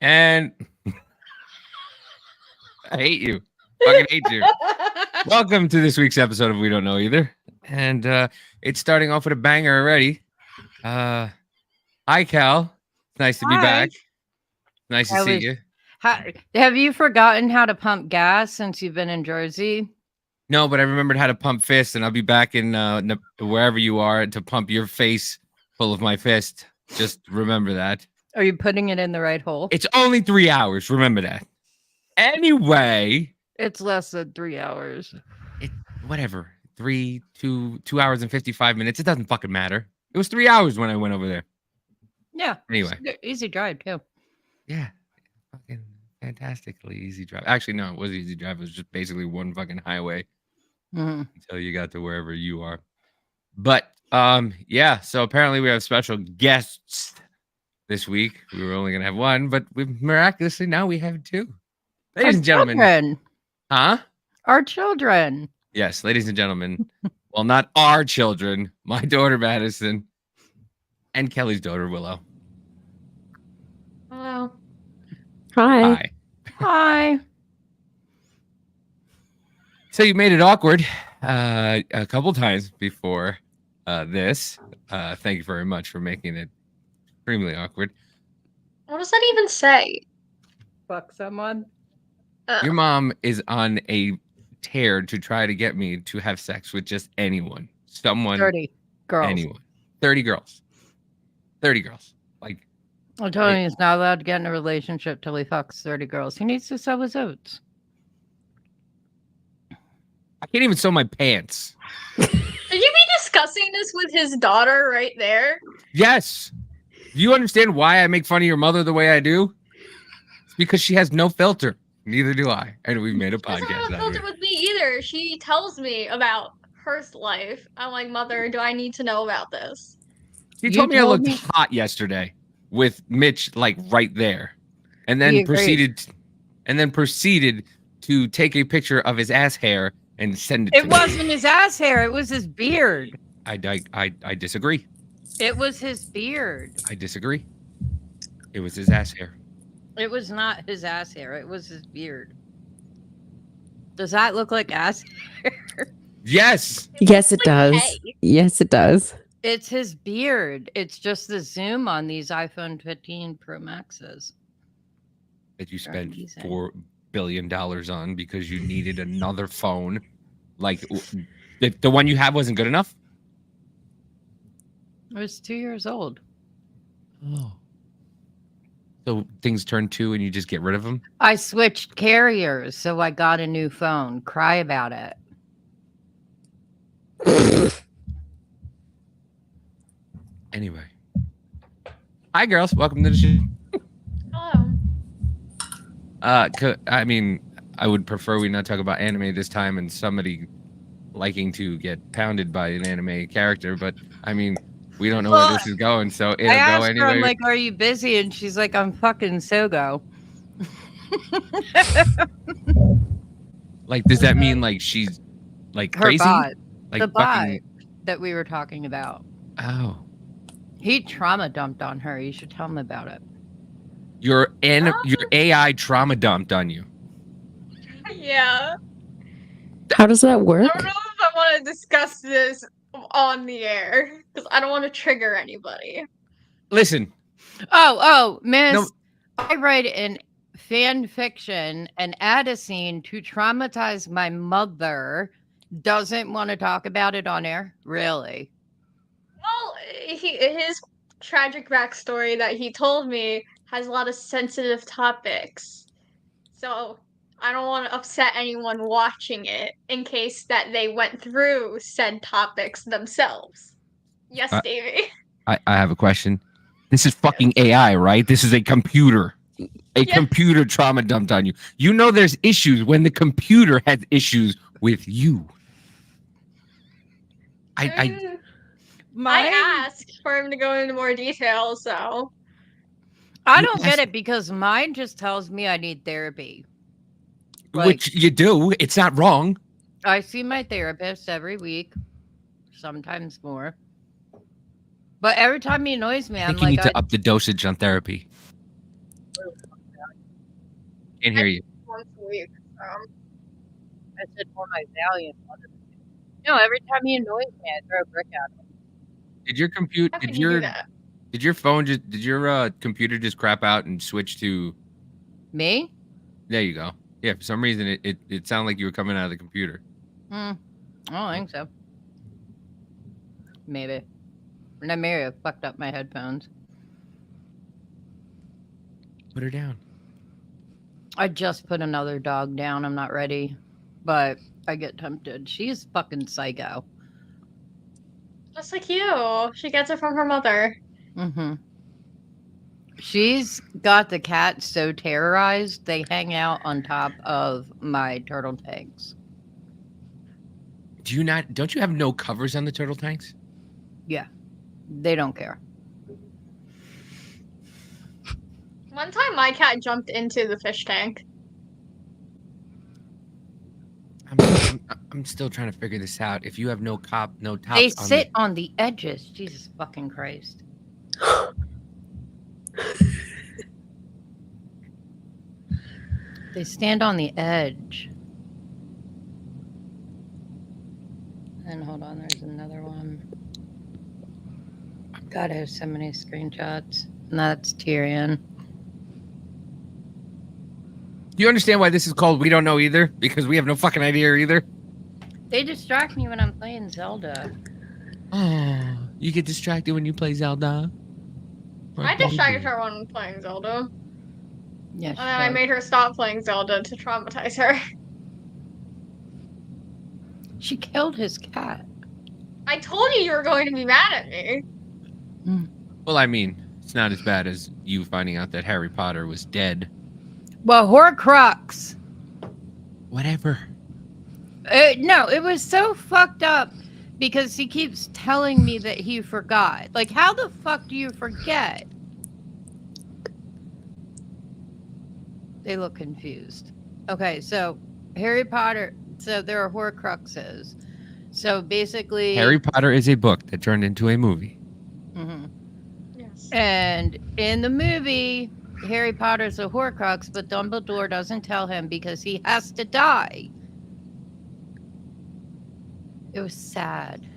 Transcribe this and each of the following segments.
And I hate you. Fucking hate you. Welcome to this week's episode of We Don't Know Either. And it's starting off with a banger already. Hi, Cal. It's nice to be Hi. back. Nice to I see was. you. Have you forgotten how to pump gas since you've been in Jersey? No, but I remembered how to pump fists, and I'll be back in wherever you are to pump your face full of my fist. Just remember that. Are you putting it in the right hole? It's only 3 hours. Remember that. Anyway, It's less than 3 hours. whatever. 2 hours and 55 minutes. It doesn't fucking matter. It was 3 hours when I went over there. Yeah. Anyway. Easy drive, too. Yeah. Fucking fantastically easy drive. Actually, no, it was easy drive. It was just basically one fucking highway until you got to wherever you are. But yeah, so apparently we have special guests this week. We were only gonna have one, but miraculously now we have two. Ladies and gentlemen. Children. Huh? Our children. Yes, ladies and gentlemen. Well, not our children, my daughter Madison and Kelly's daughter Willow. Hello. Hi. Hi. So you made it awkward a couple times before this. Thank you very much for making it extremely awkward. What does that even say? Fuck someone. Your mom is on a tear to try to get me to have sex with just anyone. 30 girls. Anyone. 30 girls. 30 girls. Like, I told him he's not allowed to get in a relationship till he fucks 30 girls. He needs to sow his oats. I can't even sew my pants. Should you be discussing this with his daughter right there? Yes. Do you understand why I make fun of your mother the way I do? It's because she has no filter. Neither do I. And we've made a She doesn't podcast. have a filter with me either. She tells me about her life. I'm like, Mother, do I need to know about this? She told me I looked hot yesterday with Mitch like right there. And then proceeded to take a picture of his ass hair and send it to me. It wasn't his ass hair, it was his beard. I disagree. It was his beard. I disagree. It was his ass hair. It was not his ass hair. It was his beard. Does that look like ass hair? Yes. Yes, it does. Yes, it does. It's his beard. It's just the zoom on these iPhone 15 Pro Maxes. That you spent $4 billion on because you needed another phone. Like, the one you have wasn't good enough? It was 2 years old. Oh. So things turn 2 and you just get rid of them? I switched carriers, so I got a new phone. Cry about it. Anyway. Hi, girls. Welcome to the show. Hello. I mean, I would prefer we not talk about anime this time and somebody liking to get pounded by an anime character, but I mean, we don't know where this is going, so it'll go anyway. Her, I'm like, are you busy? And she's like, I'm fucking Sogo. Like, does that mean like she's like her crazy? Bot. Like the bot that we were talking about. Oh. He trauma dumped on her. You should tell him about it. Your AI trauma dumped on you. Yeah. How does that work? I don't know if I want to discuss this on the air because I don't want to trigger anybody. Listen. Oh, miss. No. I write in fan fiction and add a scene to traumatize my mother. Doesn't want to talk about it on air? Really? Well, his tragic backstory that he told me has a lot of sensitive topics. So I don't want to upset anyone watching it in case that they went through said topics themselves. Yes, Davey. I have a question. This is fucking AI, right? This is a computer. Computer trauma dumped on you. You know there's issues when the computer has issues with you. I asked for him to go into more detail, so I don't get it because mine just tells me I need therapy. Which you do. It's not wrong. I see my therapist every week, sometimes more. But every time he annoys me, I'm like, you need to up the dosage on therapy. Can't hear you. Once a week. I said for my Valiant. No, every time he annoys me, I throw a brick at him. Did your compute? How could you do that? Did your phone just? Did your computer just crap out and switch to? Me? There you go. Yeah, for some reason it sounded like you were coming out of the computer. I don't think so. Maybe. And I may have fucked up my headphones. Put her down. I just put another dog down. I'm not ready, but I get tempted. She's fucking psycho. Just like you. She gets it from her mother. Mm-hmm. She's got the cat so terrorized they hang out on top of my turtle tanks. Don't you have no covers on the turtle tanks? Yeah. They don't care. One time my cat jumped into the fish tank. I'm still trying to figure this out. If you have no tops, They sit on the edges. Jesus fucking Christ. They stand on the edge. And hold on, there's another one. God, I have so many screenshots. And that's Tyrion. Do you understand why this is called We Don't Know Either? Because we have no fucking idea either. They distract me when I'm playing Zelda. Oh, you get distracted when you play Zelda. I distracted her when playing Zelda. Yeah, and then I made her stop playing Zelda to traumatize her. She killed his cat. I told you were going to be mad at me. Well, I mean, it's not as bad as you finding out that Harry Potter was dead. Well, Horcrux. Whatever. No, it was so fucked up because he keeps telling me that he forgot. Like, how the fuck do you forget? They look confused. Okay, so Harry Potter. So there are Horcruxes. So basically, Harry Potter is a book that turned into a movie. Mm-hmm. Yes. And in the movie, Harry Potter's a Horcrux, but Dumbledore doesn't tell him because he has to die. It was sad.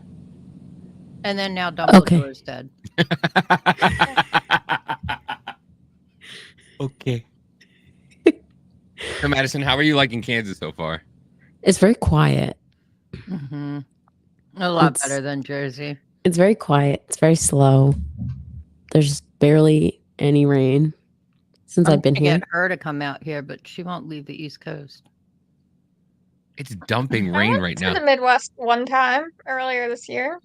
And then now Dumbledore's dead. Okay. So, Madison, how are you liking Kansas so far? It's very quiet. Mm-hmm. A lot better than Jersey. It's very quiet. It's very slow. There's barely any rain since I've been here. I get her to come out here, but she won't leave the East Coast. It's dumping rain right now. I went to the Midwest one time earlier this year.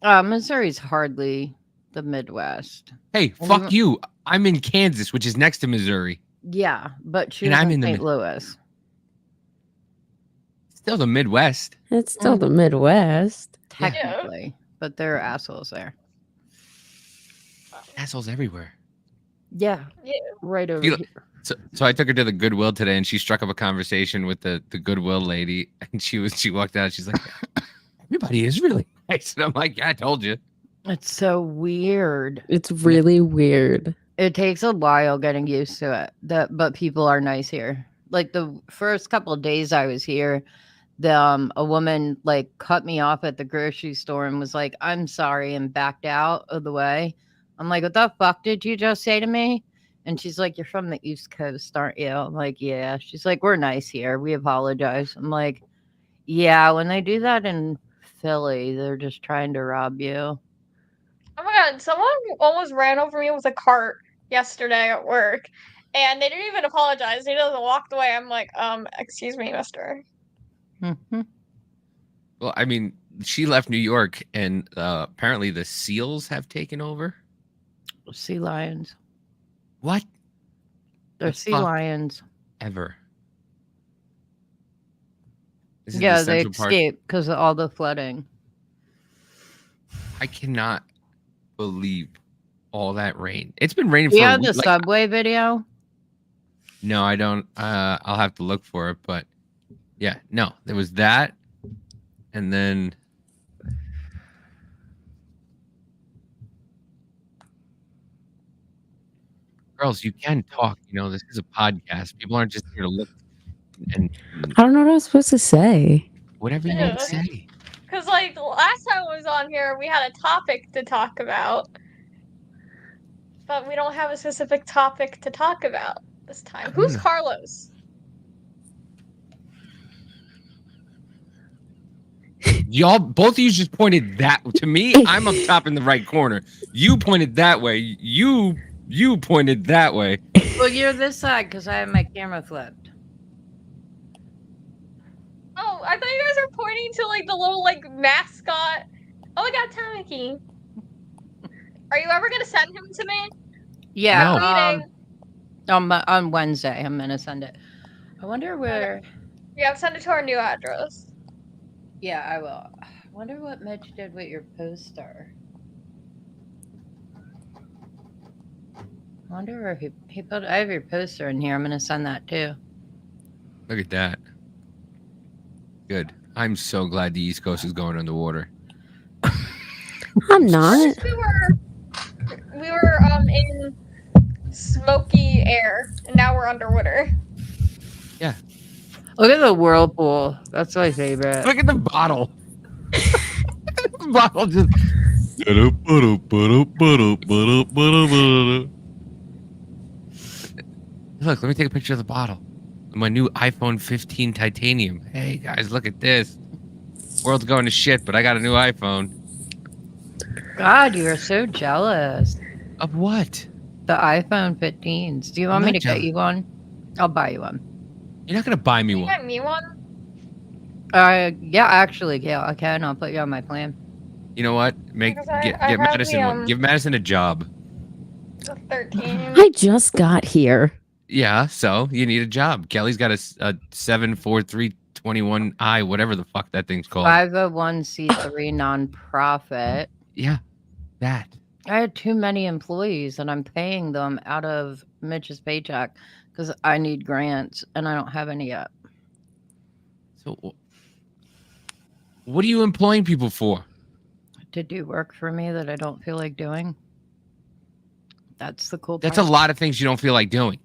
Missouri's hardly the Midwest. Hey, fuck you. I'm in Kansas, which is next to Missouri. Yeah, but she's in St. Louis. Still the Midwest. It's still the Midwest. Technically, but there are assholes there. Assholes everywhere. Yeah. Right over here. So I took her to the Goodwill today, and she struck up a conversation with the Goodwill lady, and she walked out. She's like, "Everybody is really nice," and I'm like, "Yeah, I told you." It's so weird. It's really weird. It takes a while getting used to it. But people are nice here. Like the first couple of days I was here, a woman like cut me off at the grocery store and was like, "I'm sorry," and backed out of the way. I'm like, "What the fuck did you just say to me?" And she's like, "You're from the East Coast, aren't you?" I'm like, "Yeah." She's like, "We're nice here. We apologize." I'm like, "Yeah, when they do that in Philly, they're just trying to rob you." Oh my god, someone almost ran over me with a cart yesterday at work. And they didn't even apologize. They just walked away. I'm like, excuse me, mister. Mm-hmm. Well, I mean, she left New York, and apparently the seals have taken over. Sea lions. What? They're sea lions. Ever. Yeah, they escaped because of all the flooding. I cannot believe all that rain. It's been raining for a week. The subway video? No, I don't. I'll have to look for it, but yeah, no, there was that, and then Girls, you can talk. This is a podcast. People aren't just here to look and I don't know what I was supposed to say. whatever you want to say. Because, like, the last time I was on here, we had a topic to talk about. But we don't have a specific topic to talk about this time. Who's Carlos? Y'all, both of you just pointed that to me. I'm up top in the right corner. You pointed that way. You pointed that way. Well, you're this side because I have my camera flipped. Oh, I thought you guys were pointing to, like, the little, like, mascot. Oh, I got Tamaki. Are you ever gonna send him to me? Yeah. On Wednesday, I'm gonna send it. I wonder where. Yeah, send it to our new address. Yeah, I will. I wonder what Mitch did with your poster. I wonder where he put. I have your poster in here. I'm gonna send that too. Look at that. Good. I'm so glad the East Coast is going underwater. I'm not. We were in smoky air, and now we're underwater. Yeah. Look at the whirlpool. That's my favorite. Look at the bottle. The bottle just. Look, let me take a picture of the bottle. My new iPhone 15 titanium. Hey guys, look at this. World's going to shit, but I got a new iPhone. God, you are so jealous. Of what? The iPhone 15s. Do you want me to get you one? I'll buy you one. You're not gonna buy me Can you one. get me one? Yeah, actually, yeah, I can. I'll put you on my plan. You know what? Get Madison one. Give Madison a job. 13. I just got here. Yeah, so you need a job. Kelly's got a 74321I, whatever the fuck that thing's called. 501c3 nonprofit. Yeah, that. I had too many employees and I'm paying them out of Mitch's paycheck because I need grants and I don't have any yet. So, what are you employing people for? To do work for me that I don't feel like doing. That's the cool part. That's a lot of things you don't feel like doing.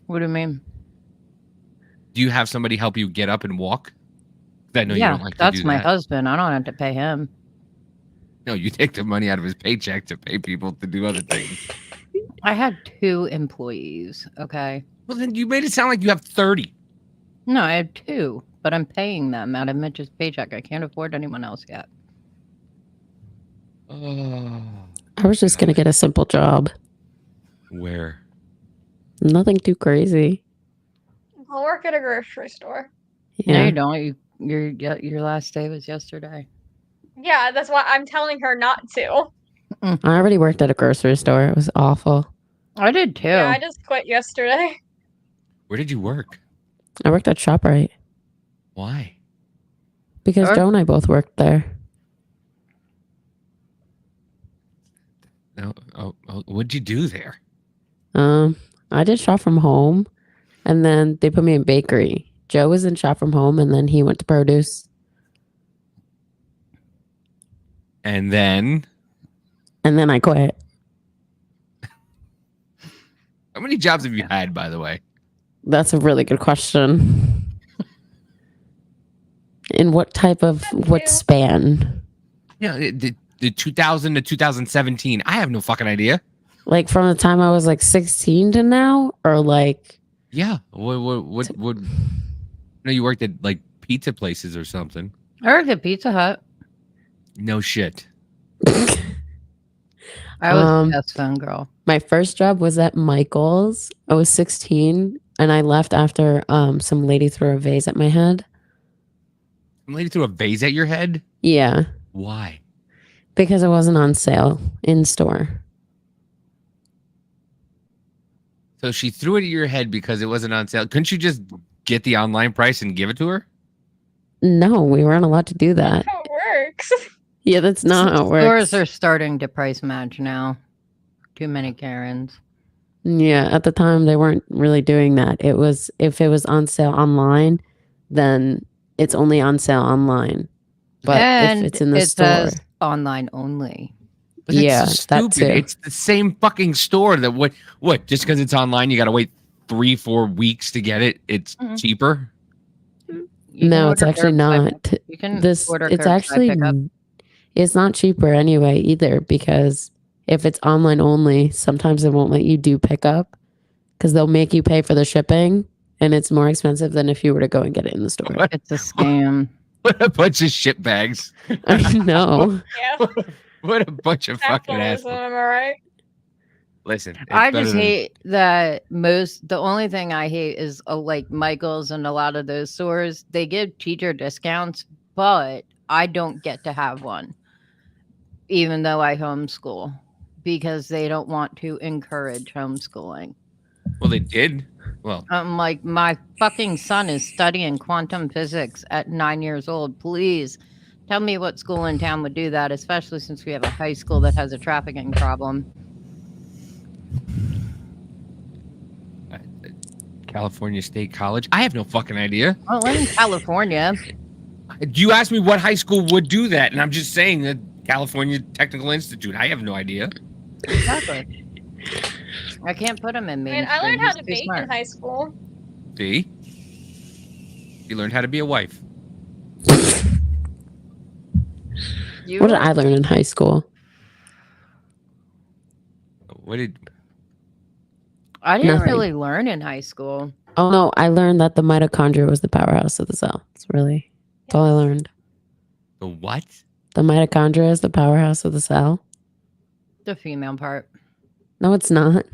What do you mean? Do you have somebody help you get up and walk? I know you don't like to that's do my that. husband. I don't have to pay him. No, you take the money out of his paycheck to pay people to do other things. I had 2 employees, okay? Well, then you made it sound like you have 30. No, I had 2, but I'm paying them out of Mitch's paycheck. I can't afford anyone else yet. Oh. I was just going to get a simple job. Where? Nothing too crazy. I'll work at a grocery store. No, Yeah. you don't. Your last day was yesterday. Yeah, that's why I'm telling her not to. I already worked at a grocery store. It was awful. I did too. Yeah, I just quit yesterday. Where did you work? I worked at ShopRite Why? because Joe and I both worked there. No. Oh, what'd you do there? I did shop from home, and then they put me in bakery. Joe was in shop from home, and then he went to produce. And then I quit. how many jobs have you had, by the way? That's a really good question. In what span? Yeah, the 2000 to 2017. I have no fucking idea. Like from the time I was like 16 to now, or like? Yeah. What? No, you worked at like pizza places or something. I worked at Pizza Hut. No shit. I was the best phone girl. My first job was at Michael's. I was 16, and I left after some lady threw a vase at my head. Some lady threw a vase at your head? Yeah. Why? Because it wasn't on sale in store. So she threw it at your head because it wasn't on sale. Couldn't you just get the online price and give it to her? No, we weren't allowed to do that. That's how it works. Yeah, that's not how it works. Stores are starting to price match now. Too many Karens. Yeah, at the time they weren't really doing that. It was if it was on sale online, then it's only on sale online. But and if it's in the it store, says online only. But that's Yeah, so that stupid. too. It's the same fucking store that what? Just because it's online, you got to wait 3-4 weeks to get it. It's cheaper. No, it's actually not. You can This order it's curbside actually pickup. it's not cheaper anyway either, because if it's online only, sometimes they won't let you do pickup because they'll make you pay for the shipping, and it's more expensive than if you were to go and get it in the store. It's a scam. What a bunch of shit bags. I know. Yeah. What a bunch of fucking Capitalism, assholes. am I right? Listen, I just hate that the only thing I hate is like Michael's and a lot of those stores, they give teacher discounts, but I don't get to have one, even though I homeschool, because they don't want to encourage homeschooling. Well, they did. Well, I'm like, my fucking son is studying quantum physics at 9 years old. Please tell me what school in town would do that, especially since we have a high school that has a trafficking problem. California State College. I have no fucking idea. Well, I'm in California. You asked me what high school would do that, and I'm just saying that California Technical Institute. I have no idea. Exactly. I can't put him in I me. mean, I learned how to bake in high school. See? You learned how to be a wife. What did I learn in high school? What did... I didn't Nothing. really learn in high school. Oh no, I learned that the mitochondria was the powerhouse of the cell. That's all I learned. The what? The mitochondria is the powerhouse of the cell. The female part. No, it's not.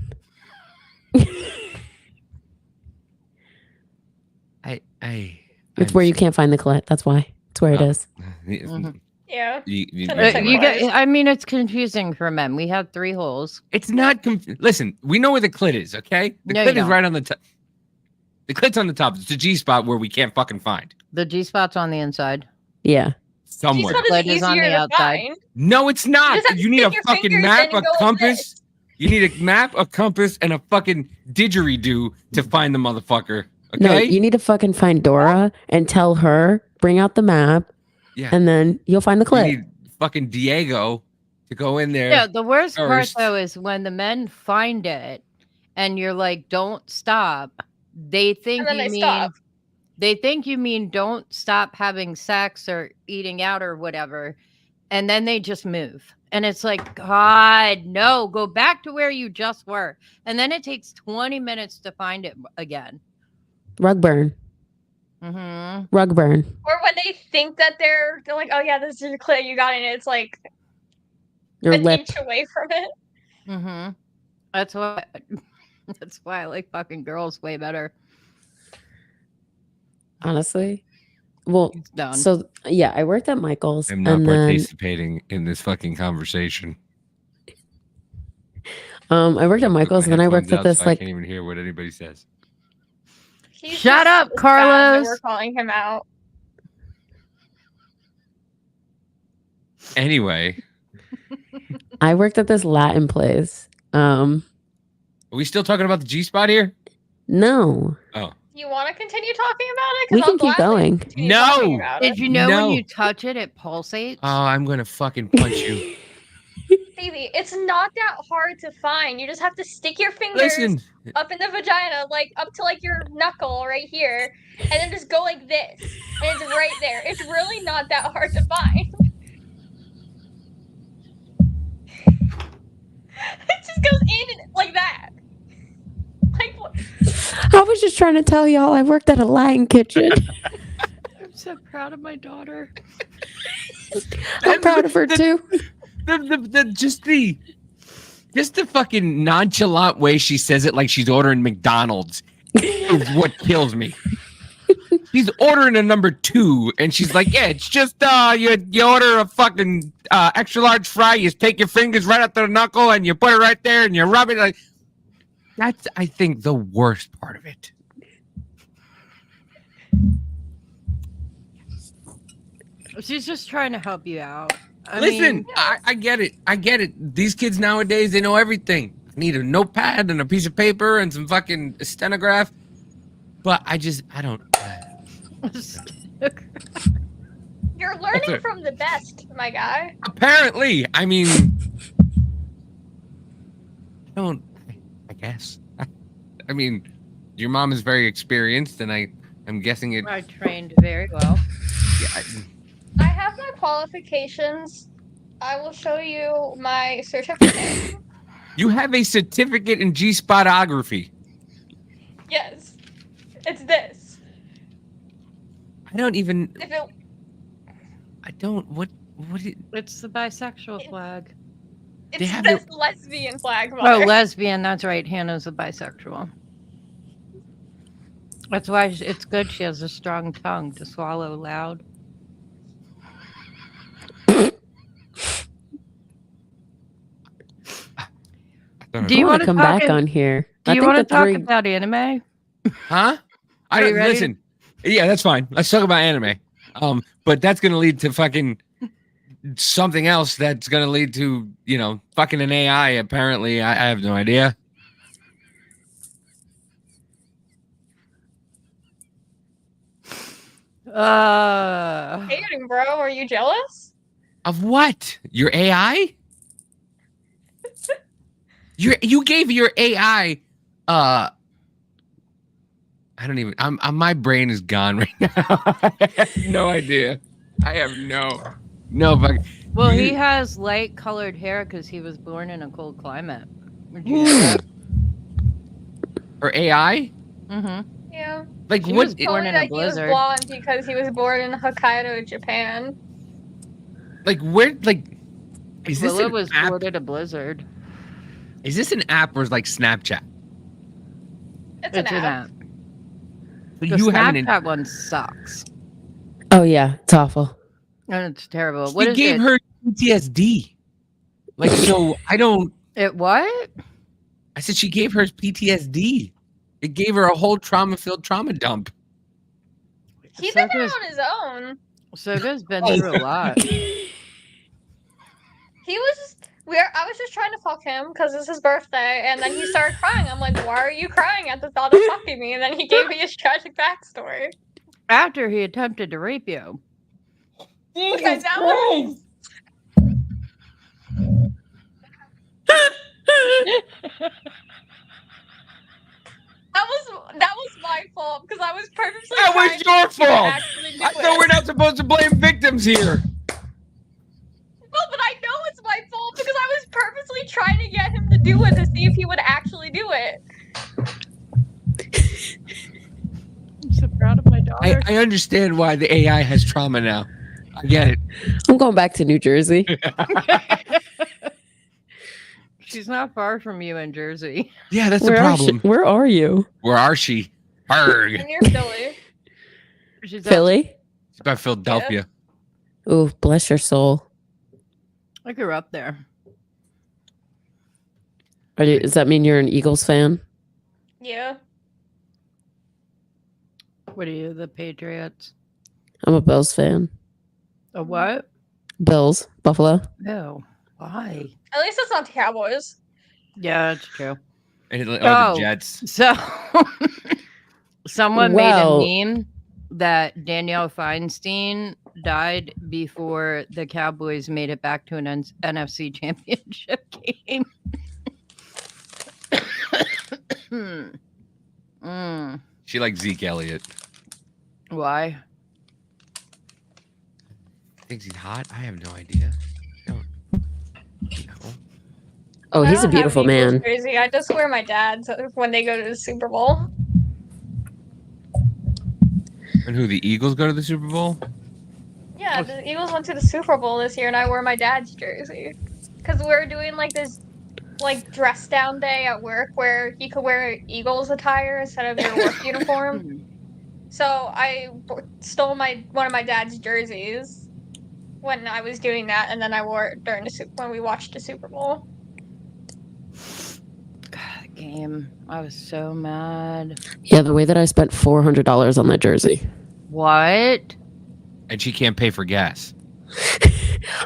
It's where you can't find the clit. That's why. It's where it is. Mhm. Yeah. I mean, it's confusing for men. We have 3 holes. It's not. Listen, we know where the clit is, okay? The No, you clit is don't. right on the top. The clit's on the top. It's the G spot where we can't fucking find. The G spot's on the inside. Yeah. Somewhere. Clit is on the outside. No, it's not. You just have You to need a stick your fucking fingers map, in and a go like compass. You need a map, a compass, and a fucking didgeridoo to find the motherfucker. Okay? No, you need to fucking find Dora and tell her, bring out the map, Yeah. and then you'll find the You clit. need fucking Diego to go in there. Yeah, the worst part first. though is when the men find it and you're like, don't stop. They think And then you they mean stop. they think you mean don't stop having sex or eating out or whatever. And then they just move. And it's like, God, no, go back to where you just were. And then it takes 20 minutes to find it again. Rug burn. Mm-hmm. Rug burn. Or when they think that they're like, oh yeah, this is a clit, you got it, and it's like Your an lip. inch away from it. Mm-hmm. That's why I like fucking girls way better. Honestly. Well, It's done. so yeah, I worked at Michael's. I'm not and then, participating in this fucking conversation. I worked at Michael's, and then I worked at this I like can't even hear what anybody says. He's Shut just up, sad that Carlos. We're calling him out. Anyway, I worked at this Latin place. are we still talking about the G spot here? No. Oh. You want to continue talking about it? We 'Cause can keep going. continue No! talking about it. Did you know No. when you touch it, it pulsates? Oh, I'm gonna fucking punch you. Baby, it's not that hard to find. You just have to stick your fingers Listen, up in the vagina, like up to like your knuckle right here, and then just go like this, and it's right there. It's really not that hard to find. It just goes in and like that. Like what? I was just trying to tell y'all I worked at a Latin kitchen. I'm so proud of my daughter. I'm proud of her too. just the fucking nonchalant way she says it, like she's ordering McDonald's, is what kills me. She's ordering a number 2, and she's like, "Yeah, it's just you order a fucking extra large fry. You take your fingers right up to the knuckle, and you put it right there, and you rub it like." That's, I think, the worst part of it. She's just trying to help you out. Listen, I get it. I get it. These kids nowadays, they know everything. I need a notepad and a piece of paper and some fucking stenograph. But I don't. You're learning from the best, my guy. Apparently, I mean, don't. I guess. I mean, your mom is very experienced, and I'm guessing it. I trained very well. Yeah, I have my qualifications. I will show you my certificate. you have a certificate in G-spotography. Yes. It's this. I don't even. If it, I don't. What? It's the bisexual flag. it They have says lesbian flag, Oh, mother. lesbian. That's right. Hannah's a bisexual. That's why it's good she has a strong tongue to swallow loud. Do you want to come talk back on here? Do you want to talk about anime? Huh? Are you ready? Listen. Yeah, that's fine. Let's talk about anime. But that's gonna lead to fucking something else. That's gonna lead to fucking an AI. Apparently, I have no idea. Hating, bro. Are you jealous? Of what? Your AI? You gave your AI. I don't even. my brain is gone right now. I have no idea. I have no fucking. Well, he has light colored hair because he was born in a cold climate. Would you know that? Or AI? Mm-hmm. Yeah. Like She what? was born in a He was blizzard. blonde because he was born in Hokkaido, Japan. Like where? Like is this Willa an was app? born in a blizzard. Is this an app or is like Snapchat? It's an app. But The you have Snapchat one sucks. Oh yeah, it's awful. And it's terrible. She What is gave it? her PTSD. Like so, I don't. It what? I said she gave her PTSD. It gave her a whole trauma-filled trauma dump. He did that on his own. Soga's been through a lot. He was just I was just trying to fuck him because it's his birthday, and then he started crying. I'm like, why are you crying at the thought of fucking me? And then he gave me his tragic backstory. After he attempted to rape you. Because that was that was my fault because I was purposely That was trying your to fault. actually do I thought it. we're not supposed to blame victims here. Well, but I know it's my fault because I was purposely trying to get him to do it to see if he would actually do it. I'm so proud of my daughter. I understand why the AI has trauma now. I get it. I'm going back to New Jersey. She's not far from you in Jersey. Yeah, that's the Where problem. where are you? Where are she? Arg. And you're Philly. She's Philly? She's by Philadelphia. Oh, bless your soul. I grew up there. Does that mean you're an Eagles fan? Yeah. What are you, the Patriots? I'm a Bills fan. A what? Bills, Buffalo. No. Why? At least it's not the Cowboys. Yeah, it's true. The Jets. So someone Well- made a meme that Danielle Feinstein died before the Cowboys made it back to an NFC championship game. She likes Zeke Elliott. Why? Thinks he's hot? I have no idea. I don't know. Oh, I he's a don't have beautiful an Eagles man. jersey. I just wear my dad's when they go to the Super Bowl. And who, the Eagles go to the Super Bowl? Yeah, the Eagles went to the Super Bowl this year, and I wore my dad's jersey because we're doing like this, like dress down day at work where you could wear Eagles attire instead of your work uniform. So I stole one of my dad's jerseys when I was doing that, and then I wore it during when we watched the Super Bowl. God, the game. I was so mad. Yeah, the way that I spent $400 on that jersey. What? And she can't pay for gas.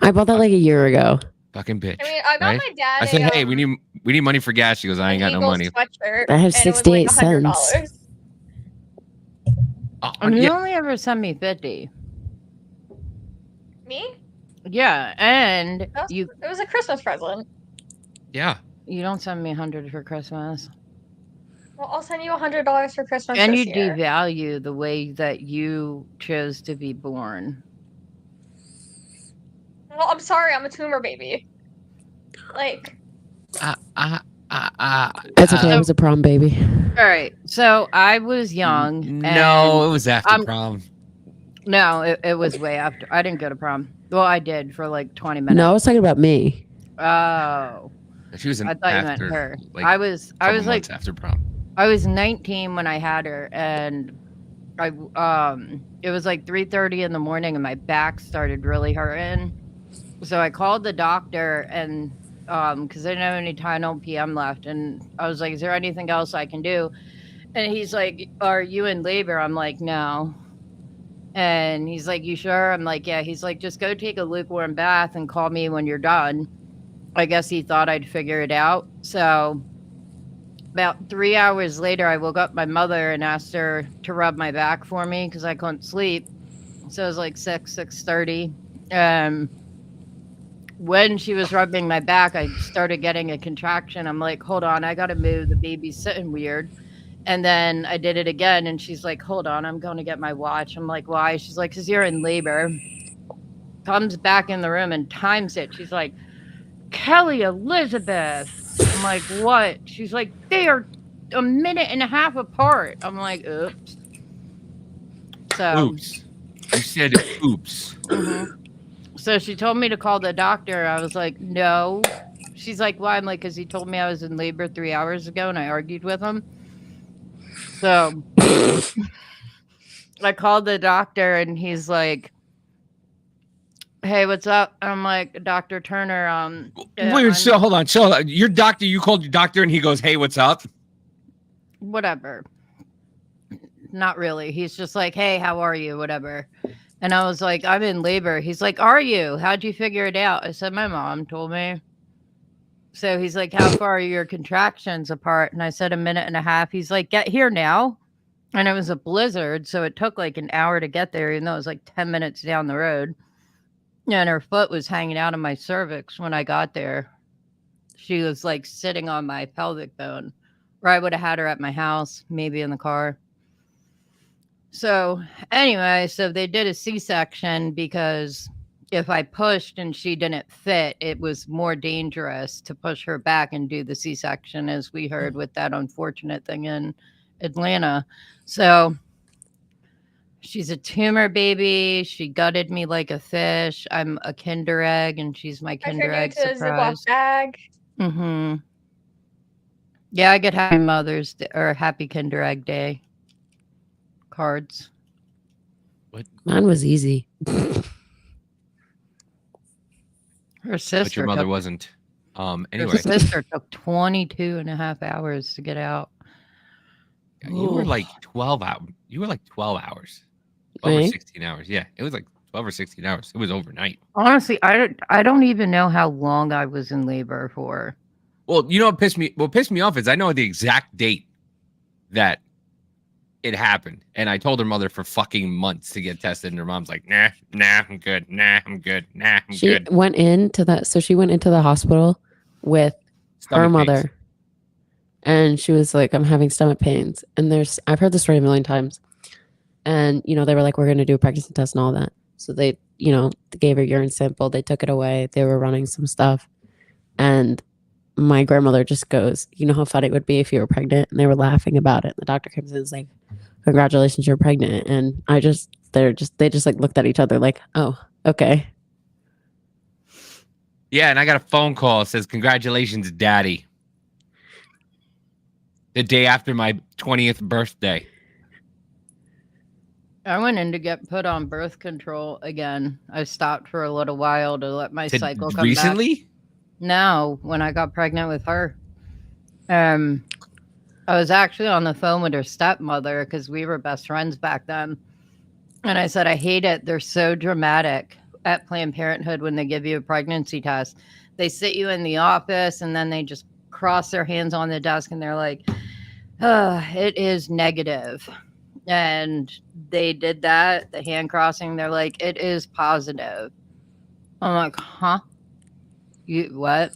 I bought that like a year ago. Fucking bitch. I mean, I got right? my dad. I said, hey, we need money for gas. She goes, I ain't got no Eagles money. Sweatshirt, I had and it was 68 like cents. $100. And you Yeah. only ever sent me 50. Me? Yeah, and It was a Christmas present. Yeah. You don't send me $100 for Christmas. Well, I'll send you $100 for Christmas And this you year. devalue the way that you chose to be born. Well, I'm sorry, I'm a tumor baby. Like, It's okay. I was a prom baby. All right. So I was young. No, it was after prom. No, it was way after. I didn't go to prom. Well, I did for like 20 minutes. No, I was talking about me. Oh. She was I thought you meant her. Like, I was like after prom. I was 19 when I had her, and it was like 3:30 in the morning, and my back started really hurting. So I called the doctor, and because I didn't have any Tylenol PM left, and I was like, "Is there anything else I can do?" And he's like, "Are you in labor?" I'm like, "No." And he's like, "You sure?" I'm like, "Yeah." He's like, "Just go take a lukewarm bath and call me when you're done." I guess he thought I'd figure it out. So about 3 hours later, I woke up my mother and asked her to rub my back for me because I couldn't sleep. So it was like 6:30. When she was rubbing my back, I started getting a contraction. I'm like, hold on, I got to move. The baby's sitting weird. And then I did it again. And she's like, hold on, I'm going to get my watch. I'm like, why? She's like, because you're in labor. Comes back in the room and times it. She's like, Kellie Elizabeth. I'm like, what? She's like, they are a minute and a half apart. I'm like, oops. So, oops. You said oops. Mm-hmm. So she told me to call the doctor. I was like, no. She's like, why? I'm like, because he told me I was in labor 3 hours ago, and I argued with him. So I called the doctor, and he's like, hey, what's up? I'm like, Dr. Turner. Wait, so hold on. So your doctor, you called your doctor and he goes, hey, what's up? Whatever. Not really. He's just like, hey, how are you? Whatever. And I was like, I'm in labor. He's like, are you? How'd you figure it out? I said, my mom told me. So he's like, how far are your contractions apart? And I said, a minute and a half. He's like, get here now. And it was a blizzard. So it took like an hour to get there, even though it was like 10 minutes down the road. And her foot was hanging out of my cervix when I got there. She was like sitting on my pelvic bone, or I would have had her at my house, maybe in the car. So anyway, so they did a C-section because if I pushed and she didn't fit, it was more dangerous to push her back and do the C-section, as we heard with that unfortunate thing in Atlanta. So she's a tumor baby. She gutted me like a fish. I'm a Kinder Egg, and she's my Kinder Egg surprise. Ziploc bag. Mm-hmm. Yeah, I get Happy Mother's Day, or Happy Kinder Egg Day cards. What? Mine was easy. Her sister. But your mother wasn't. Anyway. Her sister took 22 and a half hours to get out. You were like 12 hours. You were like 12 hours. 12 or 16 hours. Yeah, it was like 12 or 16 hours. It was overnight. Honestly, I don't even know how long I was in labor for. Well, you know what pissed me off is I know the exact date that it happened. And I told her mother for fucking months to get tested. And her mom's like, nah, I'm good. Nah, I'm good. Nah, I'm good. She went into the hospital with her mother. Pains. And she was like, I'm having stomach pains. And I've heard the story a million times. And, you know, they were like, we're going to do a pregnancy test and all that. So they, you know, they gave her urine sample. They took it away. They were running some stuff. And my grandmother just goes, you know how funny it would be if you were pregnant? And they were laughing about it. The doctor comes in and is like, congratulations, you're pregnant. And they just like looked at each other like, oh, okay. Yeah. And I got a phone call. It says, congratulations, daddy. The day after my 20th birthday. I went in to get put on birth control again. I stopped for a little while to let my cycle come recently? back. No, when I got pregnant with her. I was actually on the phone with her stepmother because we were best friends back then. And I said, I hate it. They're so dramatic at Planned Parenthood when they give you a pregnancy test. They sit you in the office and then they just cross their hands on the desk and they're like, it is negative. And they did that, the hand crossing. They're like, it is positive. I'm like, huh? You what?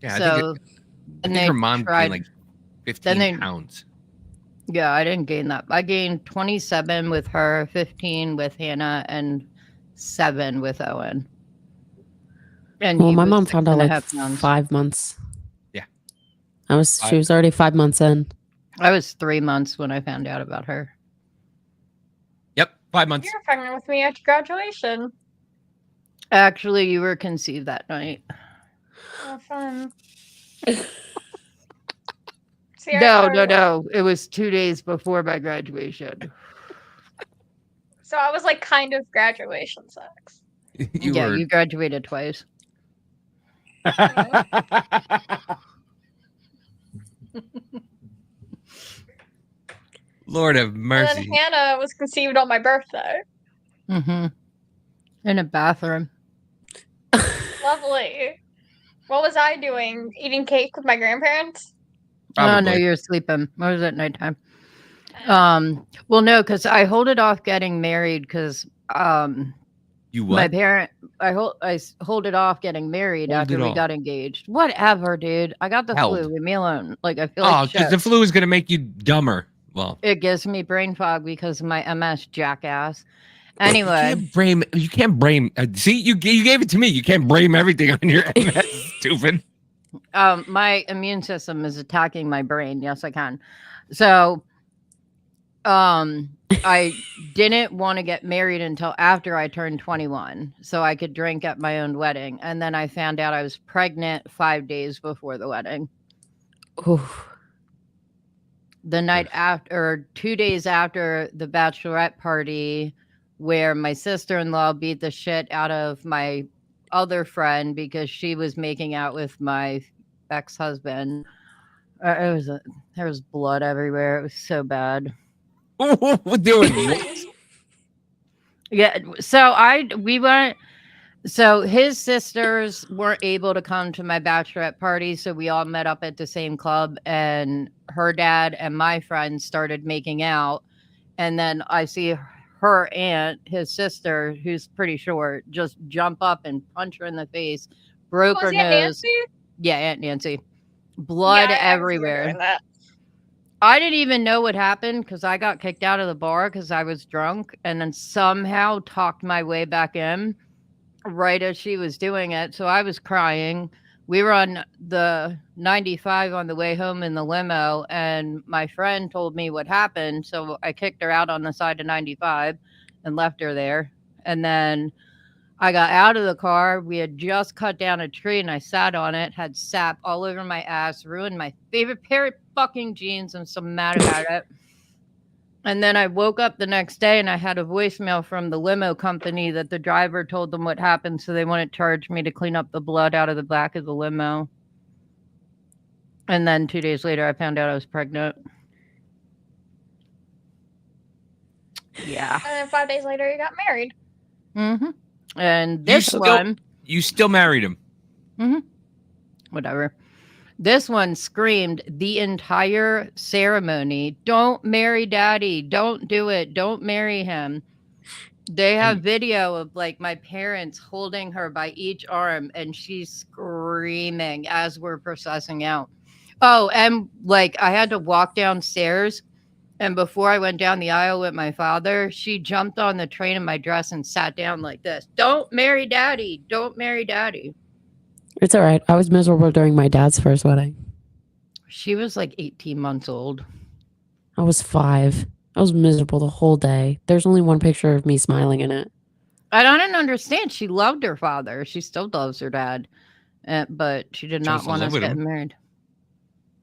Yeah, So I think her mom gained like 15 pounds. Yeah, I didn't gain that. I gained 27 with her, 15 with Hannah, and 7 with Owen. And well, my mom found out like 5 months. Yeah. She was already 5 months in. I was 3 months when I found out about her. Yep, 5 months. You were pregnant with me at graduation. Actually, you were conceived that night. Oh, fun. See, No. It was 2 days before my graduation. So I was like kind of graduation sex. You graduated twice. Lord have mercy. And then Hannah was conceived on my birthday. Mm-hmm. In a bathroom. Lovely. What was I doing? Eating cake with my grandparents? Probably. Oh, no, you're sleeping. What was it, nighttime? Well, no, because I hold it off getting married because you what? I hold it off getting married after we got engaged. Whatever, dude. I got the flu. Leave me alone. Like I feel like because the flu is gonna make you dumber. Well, it gives me brain fog because of my MS, jackass. Anyway, you can't blame. See, you gave it to me. You can't blame everything on your MS, stupid. My immune system is attacking my brain. Yes, I can. So, I didn't want to get married until after I turned 21, so I could drink at my own wedding. And then I found out I was pregnant 5 days before the wedding. Oof. The night after, or 2 days after the bachelorette party, where my sister-in-law beat the shit out of my other friend because she was making out with my ex-husband. There was blood everywhere. It was so bad. Yeah. So his sisters weren't able to come to my bachelorette party, so we all met up at the same club, and her dad and my friends started making out, and then I see her aunt, his sister, who's pretty short, just jump up and punch her in the face, broke her nose. Nancy? Yeah, Aunt Nancy. Blood everywhere. I didn't even know what happened because I got kicked out of the bar because I was drunk, and then somehow talked my way back in right as she was doing it. So I was crying. We were on the 95 on the way home in the limo, and my friend told me what happened. So I kicked her out on the side of 95 and left her there. And then I got out of the car. We had just cut down a tree, and I sat on it, had sap all over my ass, ruined my favorite pair of fucking jeans. I'm so mad about it. And then I woke up the next day, and I had a voicemail from the limo company that the driver told them what happened, so they wouldn't charge me to clean up the blood out of the back of the limo. And then 2 days later, I found out I was pregnant. Yeah. And then 5 days later, you got married. Mm-hmm. And this one... You still married him. Mm-hmm. Whatever. This one screamed the entire ceremony, "Don't marry daddy. Don't do it. Don't marry him." They have video of like my parents holding her by each arm, and she's screaming as we're processing out. Oh, and like I had to walk downstairs, and before I went down the aisle with my father, she jumped on the train in my dress and sat down like this. "Don't marry daddy. Don't marry daddy." It's all right. I was miserable during my dad's first wedding. She was like 18 months old. I was 5. I was miserable the whole day. There's only one picture of me smiling in it. I don't understand. She loved her father. She still loves her dad. But she did not want us getting married.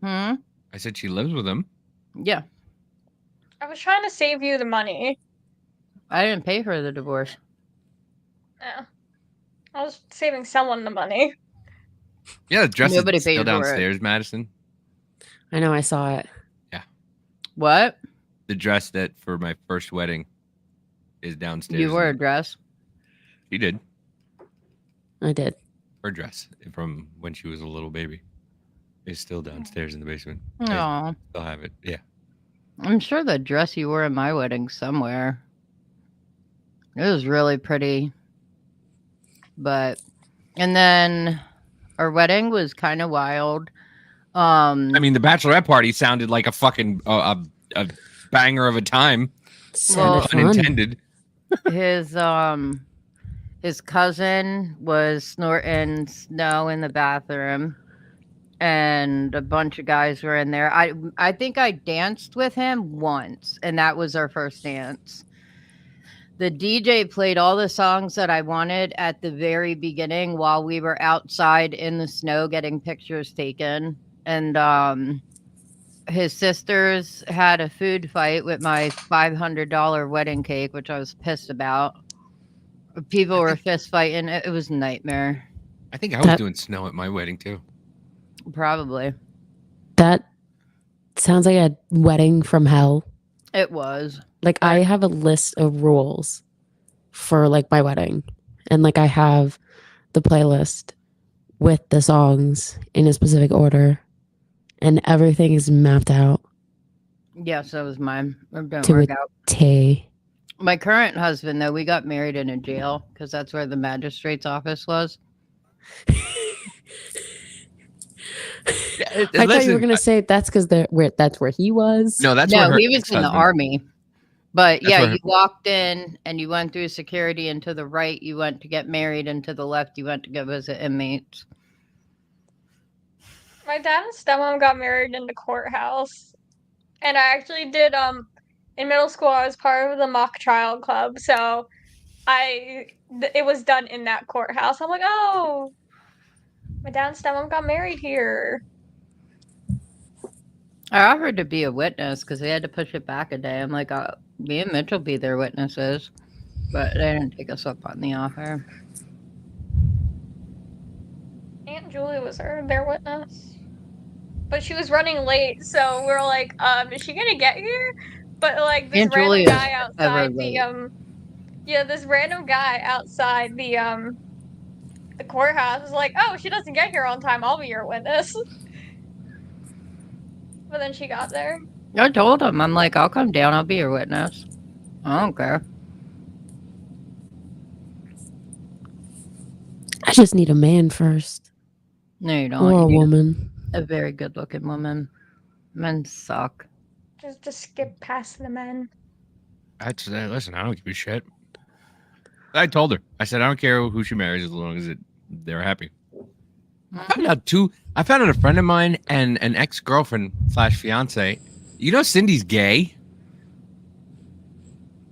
I said she lives with him. Yeah. I was trying to save you the money. I didn't pay for the divorce. Yeah. I was saving someone the money. Yeah, the dress is still downstairs, Madison. I know, I saw it. Yeah. What? The dress that for my first wedding is downstairs. You wore a dress? She did. I did. Her dress from when she was a little baby is still downstairs in the basement. Oh. I still have it. Yeah. I'm sure the dress you wore at my wedding somewhere. It was really pretty. But, and then Our wedding was kind of wild. I mean, the bachelorette party sounded like a fucking a banger of a time. Sounded fun. Unintended. His cousin was snorting snow in the bathroom, and a bunch of guys were in there. I think I danced with him once, and that was our first dance. The DJ played all the songs that I wanted at the very beginning while we were outside in the snow getting pictures taken. And his sisters had a food fight with my $500 wedding cake, which I was pissed about. People were fist fighting. It was a nightmare. I think I was doing snow at my wedding too. Probably. That sounds like a wedding from hell. It was. Like, I have a list of rules for like my wedding, and like I have the playlist with the songs in a specific order, and everything is mapped out Yes, that was mine. It didn't to work a out. T. My current husband, though, we got married in a jail because that's where the magistrate's office was. I thought you were gonna say that's because that's where he was. No, that's No, where he was in the ex-husband- army. But That's yeah, where- you walked in and you went through security, and to the right you went to get married, and to the left you went to go visit inmates. My dad and stepmom got married in the courthouse, and I actually did. In middle school, I was part of the mock trial club, so it was done in that courthouse. I'm like, oh, my dad and stepmom got married here. I offered to be a witness because they had to push it back a day. I'm like, me and Mitch will be their witnesses, but they didn't take us up on the offer. Aunt Julie was their witness, but she was running late, so we were like, is she gonna get here? But like this Aunt random Julie guy is outside ever the this random guy outside the courthouse was like, oh, she doesn't get here on time, I'll be your witness. But then she got there. I told him, I'm like, I'll come down, I'll be your witness. I don't care. I just need a man first, No, you don't. or a You need woman. a very good looking woman. Men suck. Just to skip past the men. Listen, I don't give a shit. I told her. I said I don't care who she marries as long as they're happy. I found out a friend of mine and an ex-girlfriend / fiance. You know Cindy's gay.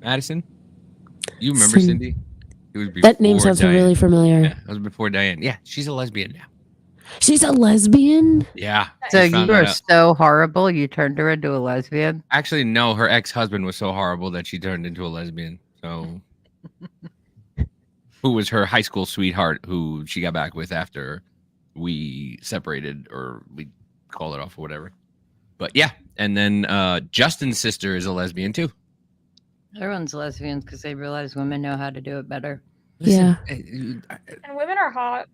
Madison, you remember Cindy? It was That name before sounds Diane. really familiar. Yeah, that was before Diane. Yeah, she's a lesbian now. She's a lesbian? Yeah. So I you found were that out. so horrible, you turned her into a lesbian? Actually, no. Her ex-husband was so horrible that she turned into a lesbian. So, who was her high school sweetheart, who she got back with after we separated, or we called it off or whatever. But yeah, and then Justin's sister is a lesbian too. Everyone's lesbians because they realize women know how to do it better. Yeah. And women are hot.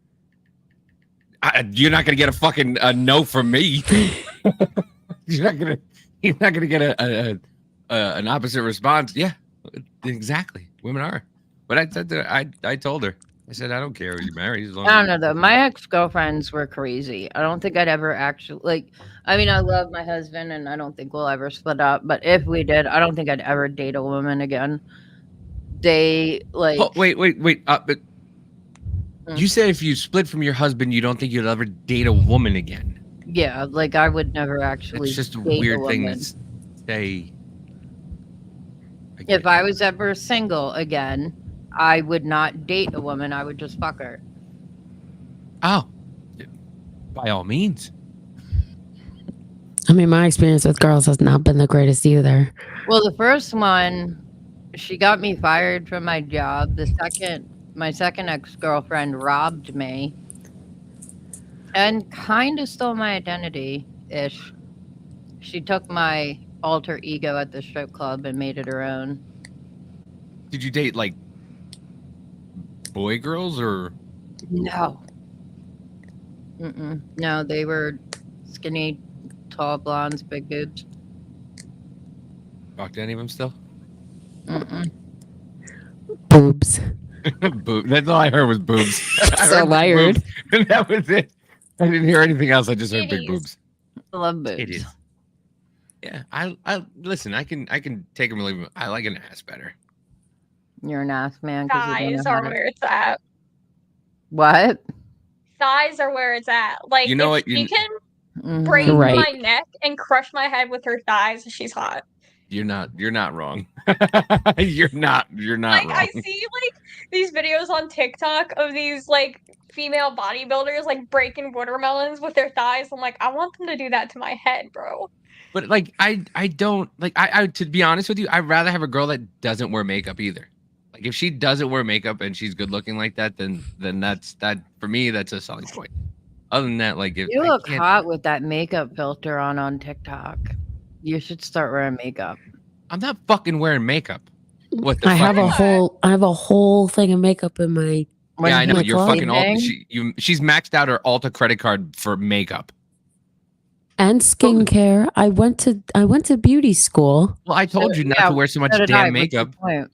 You're not gonna get a fucking no from me. You're not gonna get an opposite response. Yeah, exactly. Women are. But I said that I told her. I said I don't care who you marry as long I as don't know though. My ex-girlfriends were crazy. I don't think I'd ever actually I mean, I love my husband and I don't think we'll ever split up. But if we did, I don't think I'd ever date a woman again. They like Oh, wait. But you said if you split from your husband, you don't think you'll ever date a woman again. yeah, like I would never actually. It's just a date weird thing woman. to say. If I was ever single again, I would not date a woman. I would just fuck her. Oh, by all means. I mean, my experience with girls has not been the greatest either. Well, the first one, she got me fired from my job. My second ex-girlfriend robbed me and kind of stole my identity-ish. She took my alter ego at the strip club and made it her own. Did you date like boy girls or? No. No, they were skinny, tall blondes, big boobs. Fucked any of them still? Boobs. That's all I heard was boobs. I So heard wired. boobs, and that was it. I didn't hear anything else. I just heard big Titties. boobs. I love boobs. It is. Yeah, I listen. I can take them or leave them. I like an ass better. You're an ass man because you don't Thighs know how are to. where it's at. What? Thighs are where it's at. Like, You know if what? she can Mhm. break Right. my neck and crush my head with her thighs, she's hot. You're not wrong. you're not Like, wrong. I see, like, these videos on TikTok of these, like, female bodybuilders, like, breaking watermelons with their thighs. I'm like, I want them to do that to my head, bro. But like I don't like I to be honest with you, I'd rather have a girl that doesn't wear makeup either. Like if she doesn't wear makeup and she's good looking like that, then that's that for me, that's a selling point. Other than that, like if You I look can't- hot with that makeup filter on TikTok. You should start wearing makeup. I'm not fucking wearing makeup. What the I have fuck? a whole thing of makeup in my. Yeah, I know my you're closet. fucking all she's maxed out her Ulta credit card for makeup. And skincare. I went to beauty school. Well, I told you not to wear so much So did I. damn What's your makeup. point?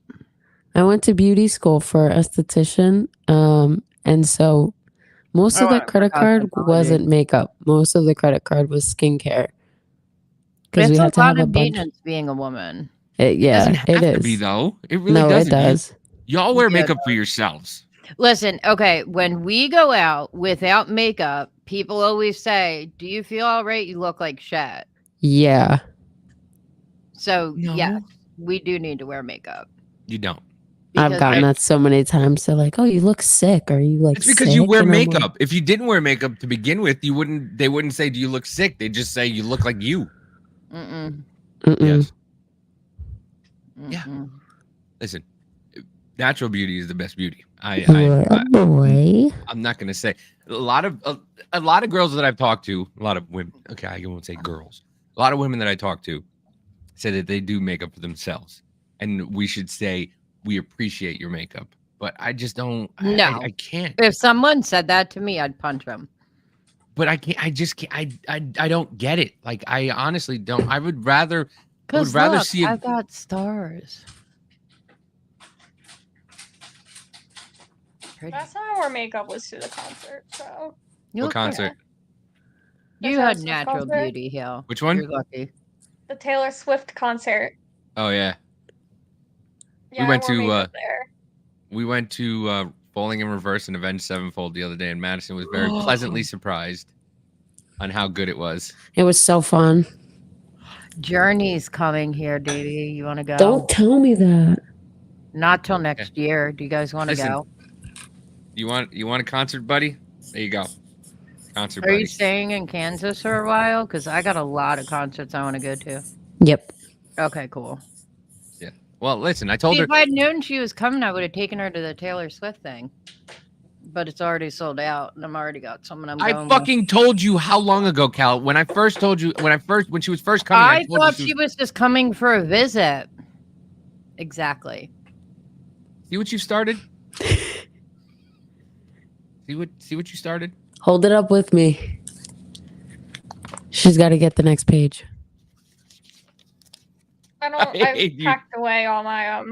I went to beauty school for esthetician. And so most of Oh, the I credit forgot card that about wasn't makeup. Most of the credit card was skincare. Because It's we had to a have lot a of bunch. maintenance being a woman. It Yeah, doesn't have it to is. be though. It really No, doesn't. it does. Y'all wear Yeah, it makeup for yourselves. Listen, okay, when we go out without makeup, people always say, "Do you feel all right? You look like shit." Yeah. So, No. yes, we do need to wear makeup. You don't. I've Because gotten that so many times. They're like, "Oh, you look sick." Are you like? It's because you sick?" wear And I'm like, makeup. If you didn't wear makeup to begin with, they wouldn't say, "Do you look sick?" They'd just say, "You look like you." Mm-mm, "Mm-mm." Yes. Yeah. mm-mm. Listen, natural beauty is the best beauty. Boy. I'm not gonna say a lot of girls that I've talked to, a lot of women. Okay, I won't say girls. A lot of women that I talk to say that they do makeup for themselves, and we should say we appreciate your makeup. But I just don't. No. I can't. If someone said that to me, I'd punch them. But I can't. I just can't. I don't get it. Like I honestly don't. I would rather. I would Because rather look, see. I've got stars. Pretty. Last time I wore makeup was to the concert, so. You What look concert? good. You The had Taylor Swift natural concert? beauty, Hill. Which one? You're lucky. The Taylor Swift concert. Oh yeah. Yeah, went I wore to, makeup there. We went to Bowling in Reverse and Avenged Sevenfold the other day, and Madison was very pleasantly surprised on how good it was. It was so fun. Journey's coming here, Davey. You want to go? Don't tell me that. Not till next year. Do you guys want to Listen, go? You want a concert, buddy? There you go. Concert Are buddy. you staying in Kansas for a while? Because I got a lot of concerts I want to go to. Yep. Okay, cool. Yeah. Well, listen, I told See, her. if I'd known she was coming, I would have taken her to the Taylor Swift thing. But it's already sold out, and I'm already got someone I'm I going fucking told you how long ago, Cal? When I first told you, when she was first with. coming, I told thought you she was just coming for a visit. Exactly. See what you started? See what you started? Hold it up with me. She's got to get the next page. I've hate you. packed away all my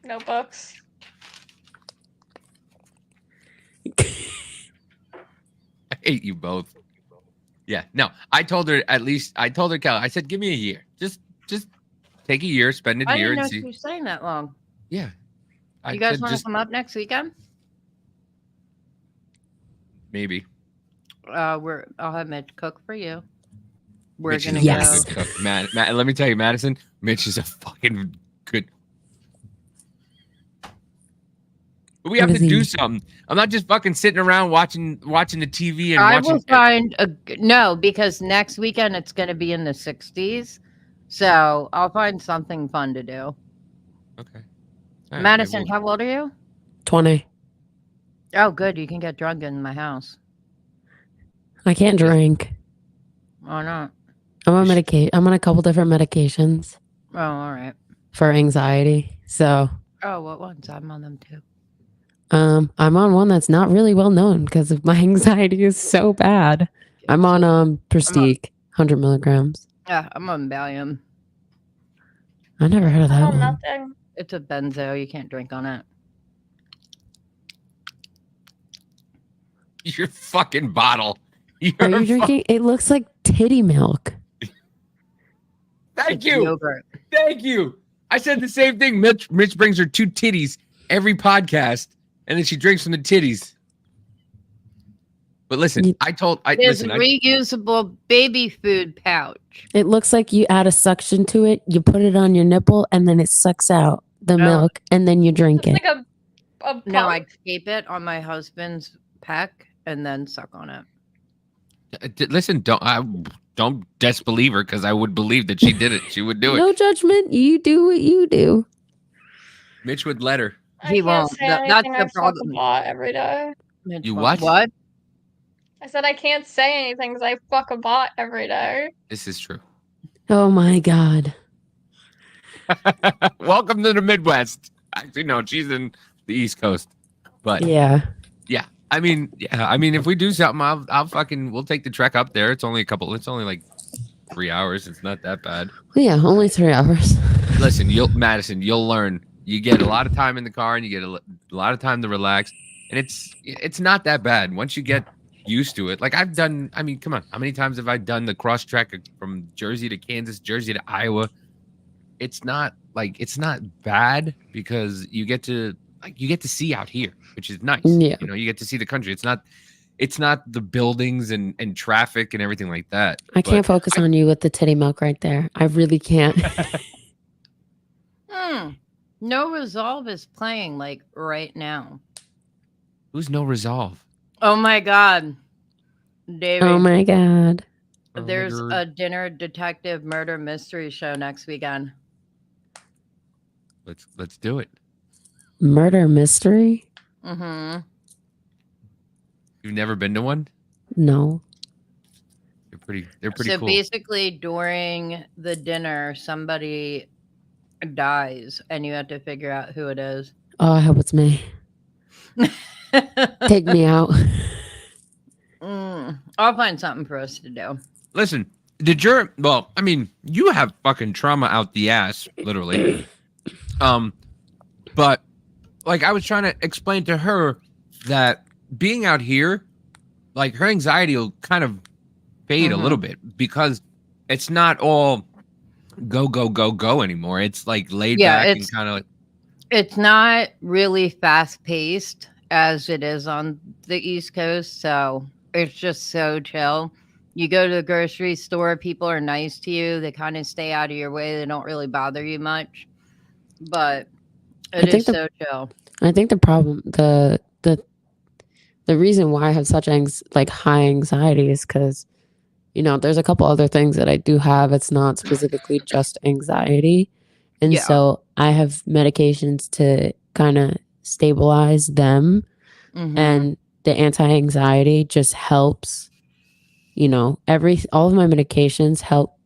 notebooks. I hate you both. Yeah. No, I told her Cal, I said, give me a year. Just take a year, spend a I year didn't know and she see. was staying that long. Yeah. I You guys said want to just come up next weekend? maybe. I'll have Mitch cook for you. We're Mitch is gonna a very Yes. good cook. Matt, let me tell you, Madison, Mitch is a fucking good. But we have What to is do he? something. I'm not just fucking sitting around watching the TV and I watching. will find no, because next weekend it's going to be in the 60s. So I'll find something fun to do. Okay. All right, Madison, maybe how old are you? 20. Oh, good. You can get drunk in my house. I can't drink. Why not? I'm on medication. I'm on a couple different medications Oh, all right. for anxiety. So, Oh, what ones? I'm on them too. I'm on one that's not really well known because my anxiety is so bad. I'm on Prestige, 100 milligrams. Yeah, I'm on Valium. I never heard of that Oh, one. nothing. It's a benzo. You can't drink on it. your fucking bottle. Are you drinking? It looks like titty milk. Thank It's you. yogurt. Thank you. I said the same thing. Mitch brings her 2 titties every podcast, and then she drinks from the titties. But listen, You- There's a reusable baby food pouch. It looks like you add a suction to it. You put it on your nipple, and then it sucks out the milk, and then you drink It's it. like a No, pump. I tape it on my husband's pec and then suck on it. Listen, don't disbelieve her, because I would believe that she did it. She would do it. No judgment. You do what you do. Mitch would let her. I He can't won't. say That's anything the I fuck a problem. bot every day. You what? What? I said I can't say anything because I fuck a bot every day. This is true. Oh my God. Welcome to the Midwest. Actually, no, she's in the East Coast. But Yeah. I mean, if we do something, we'll take the trek up there. It's only like 3 hours. It's not that bad. Well, yeah, only 3 hours. Listen, Madison, you'll learn. You get a lot of time in the car, and you get a lot of time to relax, and it's not that bad once you get used to it. Like I've done. I mean, come on, how many times have I done the cross trek from Jersey to Kansas, Jersey to Iowa? It's not bad because you get to see out here, which is nice. Yeah. You get to see the country. It's not the buildings and traffic and everything like that. I can't focus on you with the titty milk right there. I really can't. No Resolve is playing like right now. Who's No Resolve? Oh my God, David. Oh my God. There's a dinner detective murder mystery show next weekend. Let's do it. Murder mystery? Mm-hmm. You've never been to one? No. They're pretty So cool. basically, during the dinner, somebody dies, and you have to figure out who it is. Oh, I hope it's me. Take me out. I'll find something for us to do. Listen, you have fucking trauma out the ass, literally. But like I was trying to explain to her that being out here, like her anxiety will kind of fade a little bit because it's not all go anymore. It's like laid back and kind of like. It's not really fast paced as it is on the East Coast, so it's just so chill. You go to the grocery store, people are nice to you. They kind of stay out of your way. They don't really bother you much, but it is so chill. I think the problem, the reason why I have such high anxiety is because, there's a couple other things that I do have. It's not specifically just anxiety. And so I have medications to kind of stabilize them. And the anti-anxiety just helps, all of my medications help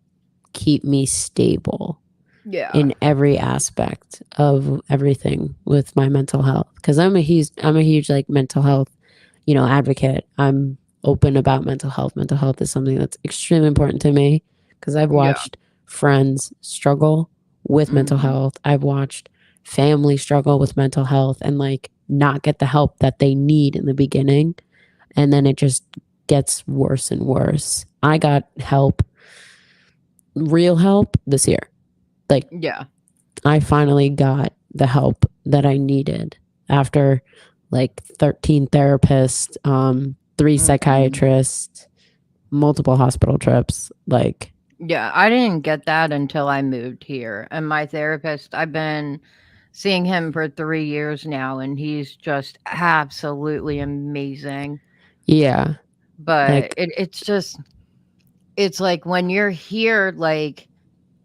keep me stable. Yeah. In every aspect of everything with my mental health. Because I'm a huge like mental health, advocate. I'm open about mental health. Mental health is something that's extremely important to me because I've watched friends struggle with mental health. I've watched family struggle with mental health and like not get the help that they need in the beginning. And then it just gets worse and worse. I got real help this year. I finally got the help that I needed after like 13 therapists, 3 psychiatrists, multiple hospital trips. Yeah, I didn't get that until I moved here. And my therapist, I've been seeing him for 3 years now, and he's just absolutely amazing. Yeah. But it's like when you're here, like,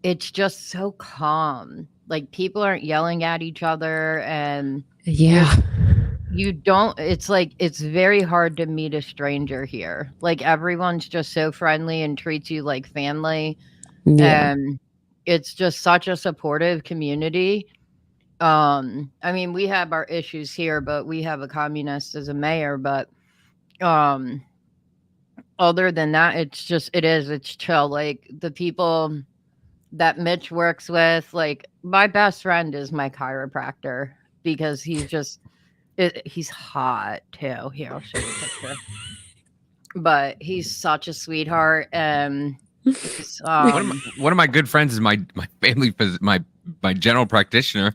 it's just so calm. Like people aren't yelling at each other and you don't, it's like, it's very hard to meet a stranger here. Like everyone's just so friendly and treats you like family. And it's just such a supportive community. I mean, we have our issues here, but we have a communist as a mayor, but, other than that, it's chill. Like the people that Mitch works with, like my best friend is my chiropractor because he's hot too. Here, I'll show you a picture. but he's such a sweetheart. He's, one of my good friends is my family my general practitioner.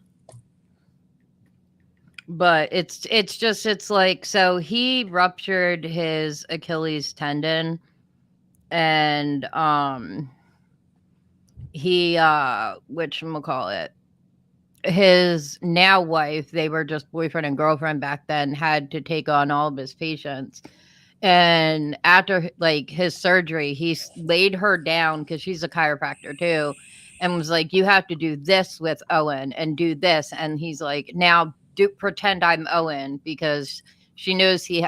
But it's like, so he ruptured his Achilles tendon, and he whatchamacallit, his now wife, they were just boyfriend and girlfriend back then, had to take on all of his patients. And after like his surgery, he laid her down because she's a chiropractor too, and was like, "You have to do this with Owen and do this." And he's like, "Now do pretend I'm Owen," because she knows he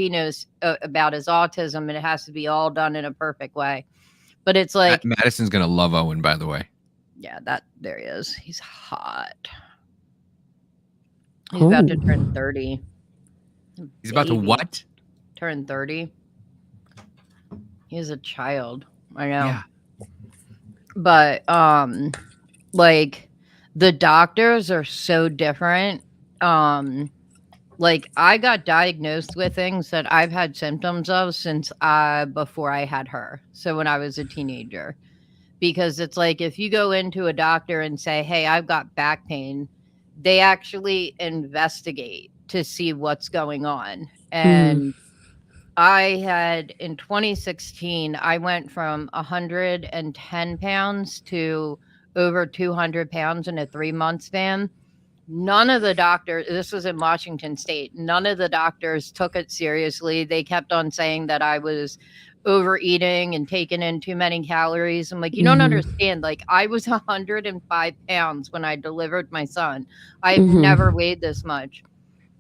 knows about his autism, and it has to be all done in a perfect way. But it's like, Madison's gonna love Owen, by the way. yeah, there he is. He's hot. He's about to turn 30. He's about to what? Turn 30. He's a child. I know. Yeah. But like the doctors are so different. Like I got diagnosed with things that I've had symptoms of since before I had her. So when I was a teenager. Because it's like, if you go into a doctor and say, "Hey, I've got back pain," they actually investigate to see what's going on. And I had, in 2016, I went from 110 pounds to over 200 pounds in a 3-month span. None of the doctors, this was in Washington State, none of the doctors took it seriously. They kept on saying that I was overeating and taking in too many calories. I'm like, you don't understand. Like, I was 105 pounds when I delivered my son. I've never weighed this much.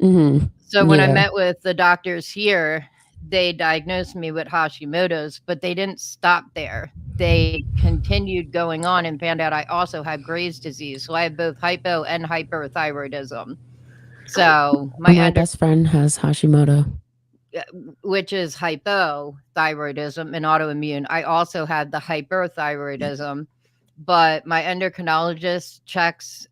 So when I met with the doctors here, they diagnosed me with Hashimoto's, but they didn't stop there. They continued going on and found out I also had Graves' disease. So I have both hypo and hyperthyroidism. So my best friend has Hashimoto, which is hypothyroidism and autoimmune. I also had the hyperthyroidism, but my endocrinologist checks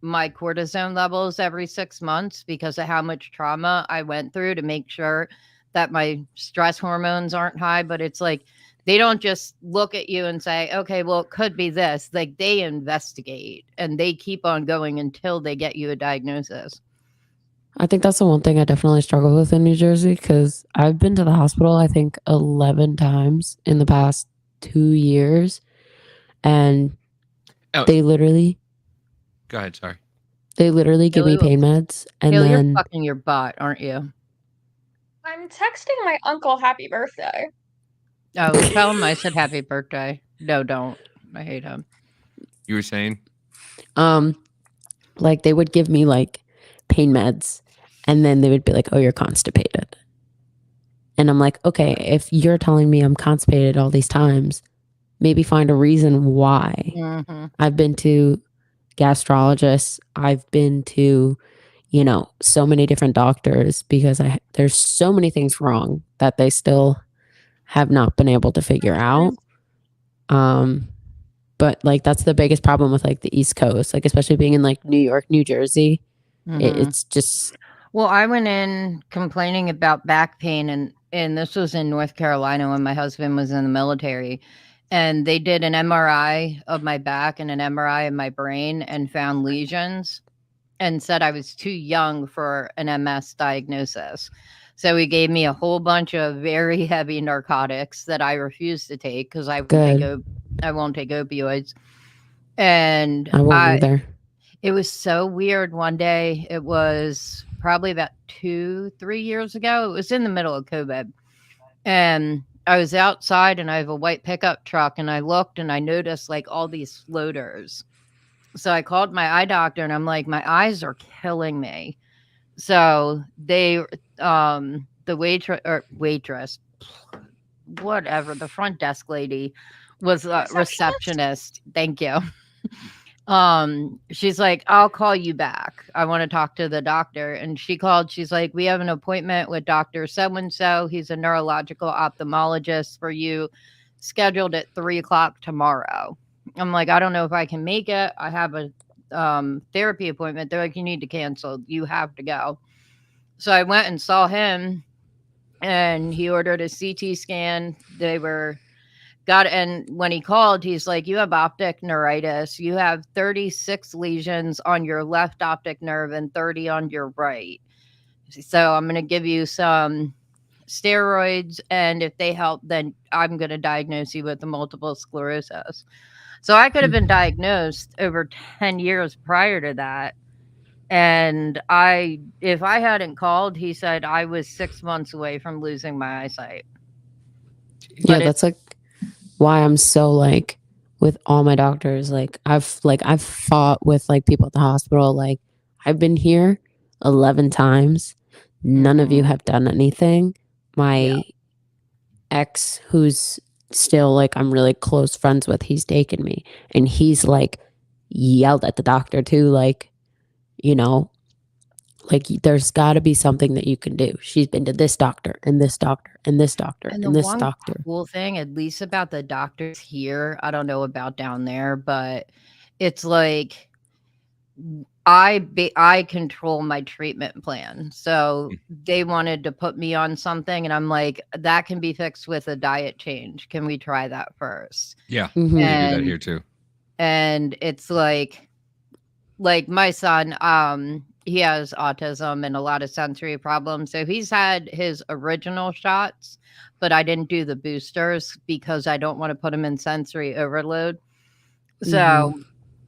my cortisone levels every 6 months because of how much trauma I went through, to make sure that my stress hormones aren't high. But it's like, they don't just look at you and say, "Okay, well, it could be this." Like, they investigate and they keep on going until they get you a diagnosis. I think that's the one thing I definitely struggle with in New Jersey, because I've been to the hospital, I think 11 times in the past 2 years. And they literally... Go ahead, sorry. They literally give me pain meds, and Kellie, then... you're fucking your butt, aren't you? I'm texting my uncle happy birthday. Oh, tell him I said happy birthday. No, don't. I hate him. You were saying? Like, they would give me like pain meds, and then they would be like, "Oh, you're constipated." And I'm like, okay, if you're telling me I'm constipated all these times, maybe find a reason why. I've been to gastrologists. I've been to, so many different doctors, because there's so many things wrong that they still have not been able to figure out. But like, that's the biggest problem with like the East Coast, like especially being in like New York, New Jersey. It's just... Well, I went in complaining about back pain, and this was in North Carolina when my husband was in the military. And they did an MRI of my back and an MRI of my brain and found lesions, and said I was too young for an MS diagnosis. So he gave me a whole bunch of very heavy narcotics that I refused to take because I won't take opioids. And I won't either. It was so weird. One day, it was probably about 2-3 years ago. It was in the middle of COVID. And I was outside, and I have a white pickup truck, and I looked and I noticed like all these floaters. So I called my eye doctor, and I'm like, my eyes are killing me. So they, the waitress, whatever, the front desk lady was a receptionist. Thank you. She's like, "I'll call you back. I want to talk to the doctor." And she called. She's like, "We have an appointment with Dr. So-and-so. He's a neurological ophthalmologist for you, scheduled at 3:00 tomorrow." I'm like, "I don't know if I can make it. I have a therapy appointment." They're like, "You need to cancel. You have to go." So I went and saw him. and he ordered a CT scan. And when he called, he's like, you have optic neuritis. You have 36 lesions on your left optic nerve and 30 on your right. So I'm going to give you some steroids, and if they help, then I'm going to diagnose you with the multiple sclerosis. So I could have been diagnosed over 10 years prior to that. And if I hadn't called, he said I was 6 months away from losing my eyesight. Yeah, that's like why I'm so like with all my doctors. Like I've fought with like people at the hospital. Like I've been here 11 times. None of you have done anything. My ex, who's still like I'm really close friends with, he's taken me, and he's like yelled at the doctor too, like, you know, like there's got to be something that you can do. She's been to this doctor and this doctor and this doctor and this doctor. Cool thing, at least about the doctors here, I don't know about down there, but it's like I control my treatment plan. So they wanted to put me on something, and I'm like, that can be fixed with a diet change. Can we try that first? Yeah, we do that here too. And it's like my son, he has autism and a lot of sensory problems. So he's had his original shots, but I didn't do the boosters because I don't want to put him in sensory overload. So,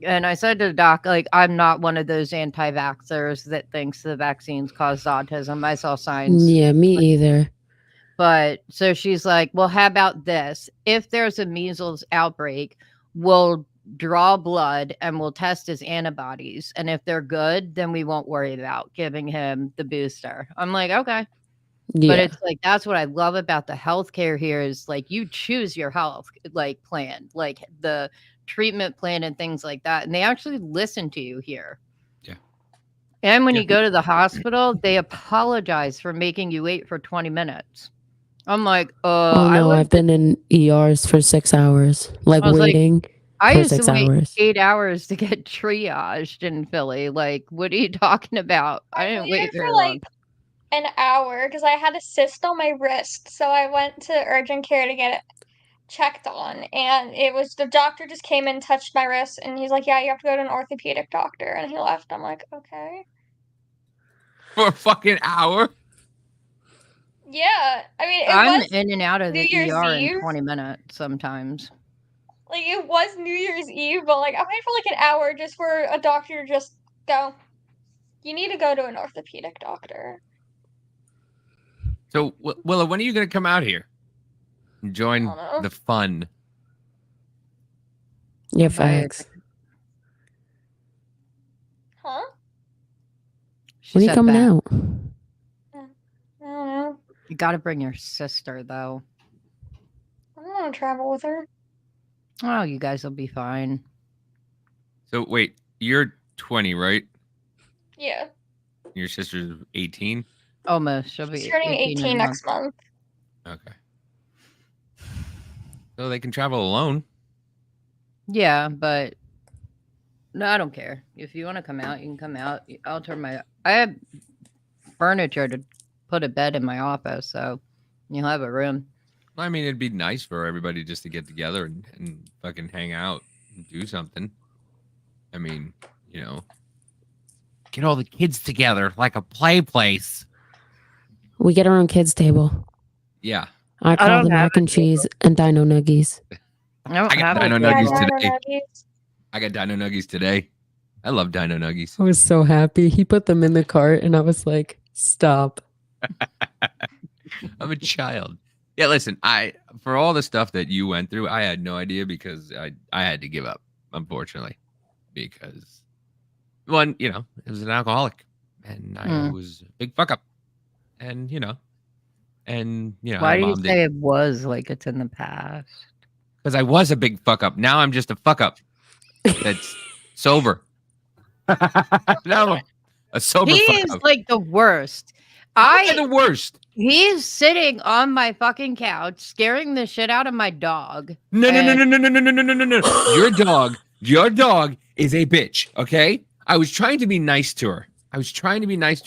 and I said to the doc, like, I'm not one of those anti-vaxxers that thinks the vaccines cause autism. I saw signs. Yeah, me either. But so she's like, well, how about this? If there's a measles outbreak, we'll draw blood and we'll test his antibodies. And if they're good, then we won't worry about giving him the booster. I'm like, okay. Yeah. But it's like, that's what I love about the healthcare here is like, you choose your health like plan, like the treatment plan and things like that. And they actually listen to you here. Yeah. And when you go to the hospital, they apologize for making you wait for 20 minutes. I'm like, oh no, I've been in ERs for 6 hours, like waiting. I used to wait 8 hours to get triaged in Philly. Like, what are you talking about? I didn't wait very long. An hour because I had a cyst on my wrist, so I went to urgent care to get it checked on, and it was the doctor just came in, touched my wrist, and he's like, yeah, you have to go to an orthopedic doctor, and he left. I'm like, okay. For a fucking hour? Yeah, I mean, I'm in and out of the ER in 20 minutes sometimes. Like, it was New Year's Eve, but like I waited for like an hour just for a doctor to just go, you need to go to an orthopedic doctor. So, Willa, when are you going to come out here and join the fun? Yeah, facts. Huh? When are you coming out? I don't know. You got to bring your sister, though. I don't want to travel with her. Oh, you guys will be fine. So, wait, you're 20, right? Yeah. Your sister's 18? Almost. She'll be turning 18 next month. Okay. So they can travel alone. Yeah, but no, I don't care. If you want to come out, you can come out. I'll turn I have furniture to put a bed in my office, so you'll have a room. I mean, it'd be nice for everybody just to get together and fucking hang out and do something. I mean, you know, get all the kids together like a play place. We get our own kids' table. Yeah. I call them mac and cheese and dino nuggies. I got dino nuggies today. I got dino nuggies today. I love dino nuggies. I was so happy. He put them in the cart and I was like, stop. I'm a child. Yeah, listen, for all the stuff that you went through, I had no idea because I had to give up, unfortunately. Because, one, you know, it was an alcoholic. And I was a big fuck up. And, you know. Why do you say it was like it's in the past? Because I was a big fuck up. Now I'm just a fuck up that's sober. No, a sober fuck up. He is like the worst. I'm the worst. He's sitting on my fucking couch, scaring the shit out of my dog. No. Your dog is a bitch, okay? I was trying to be nice to her.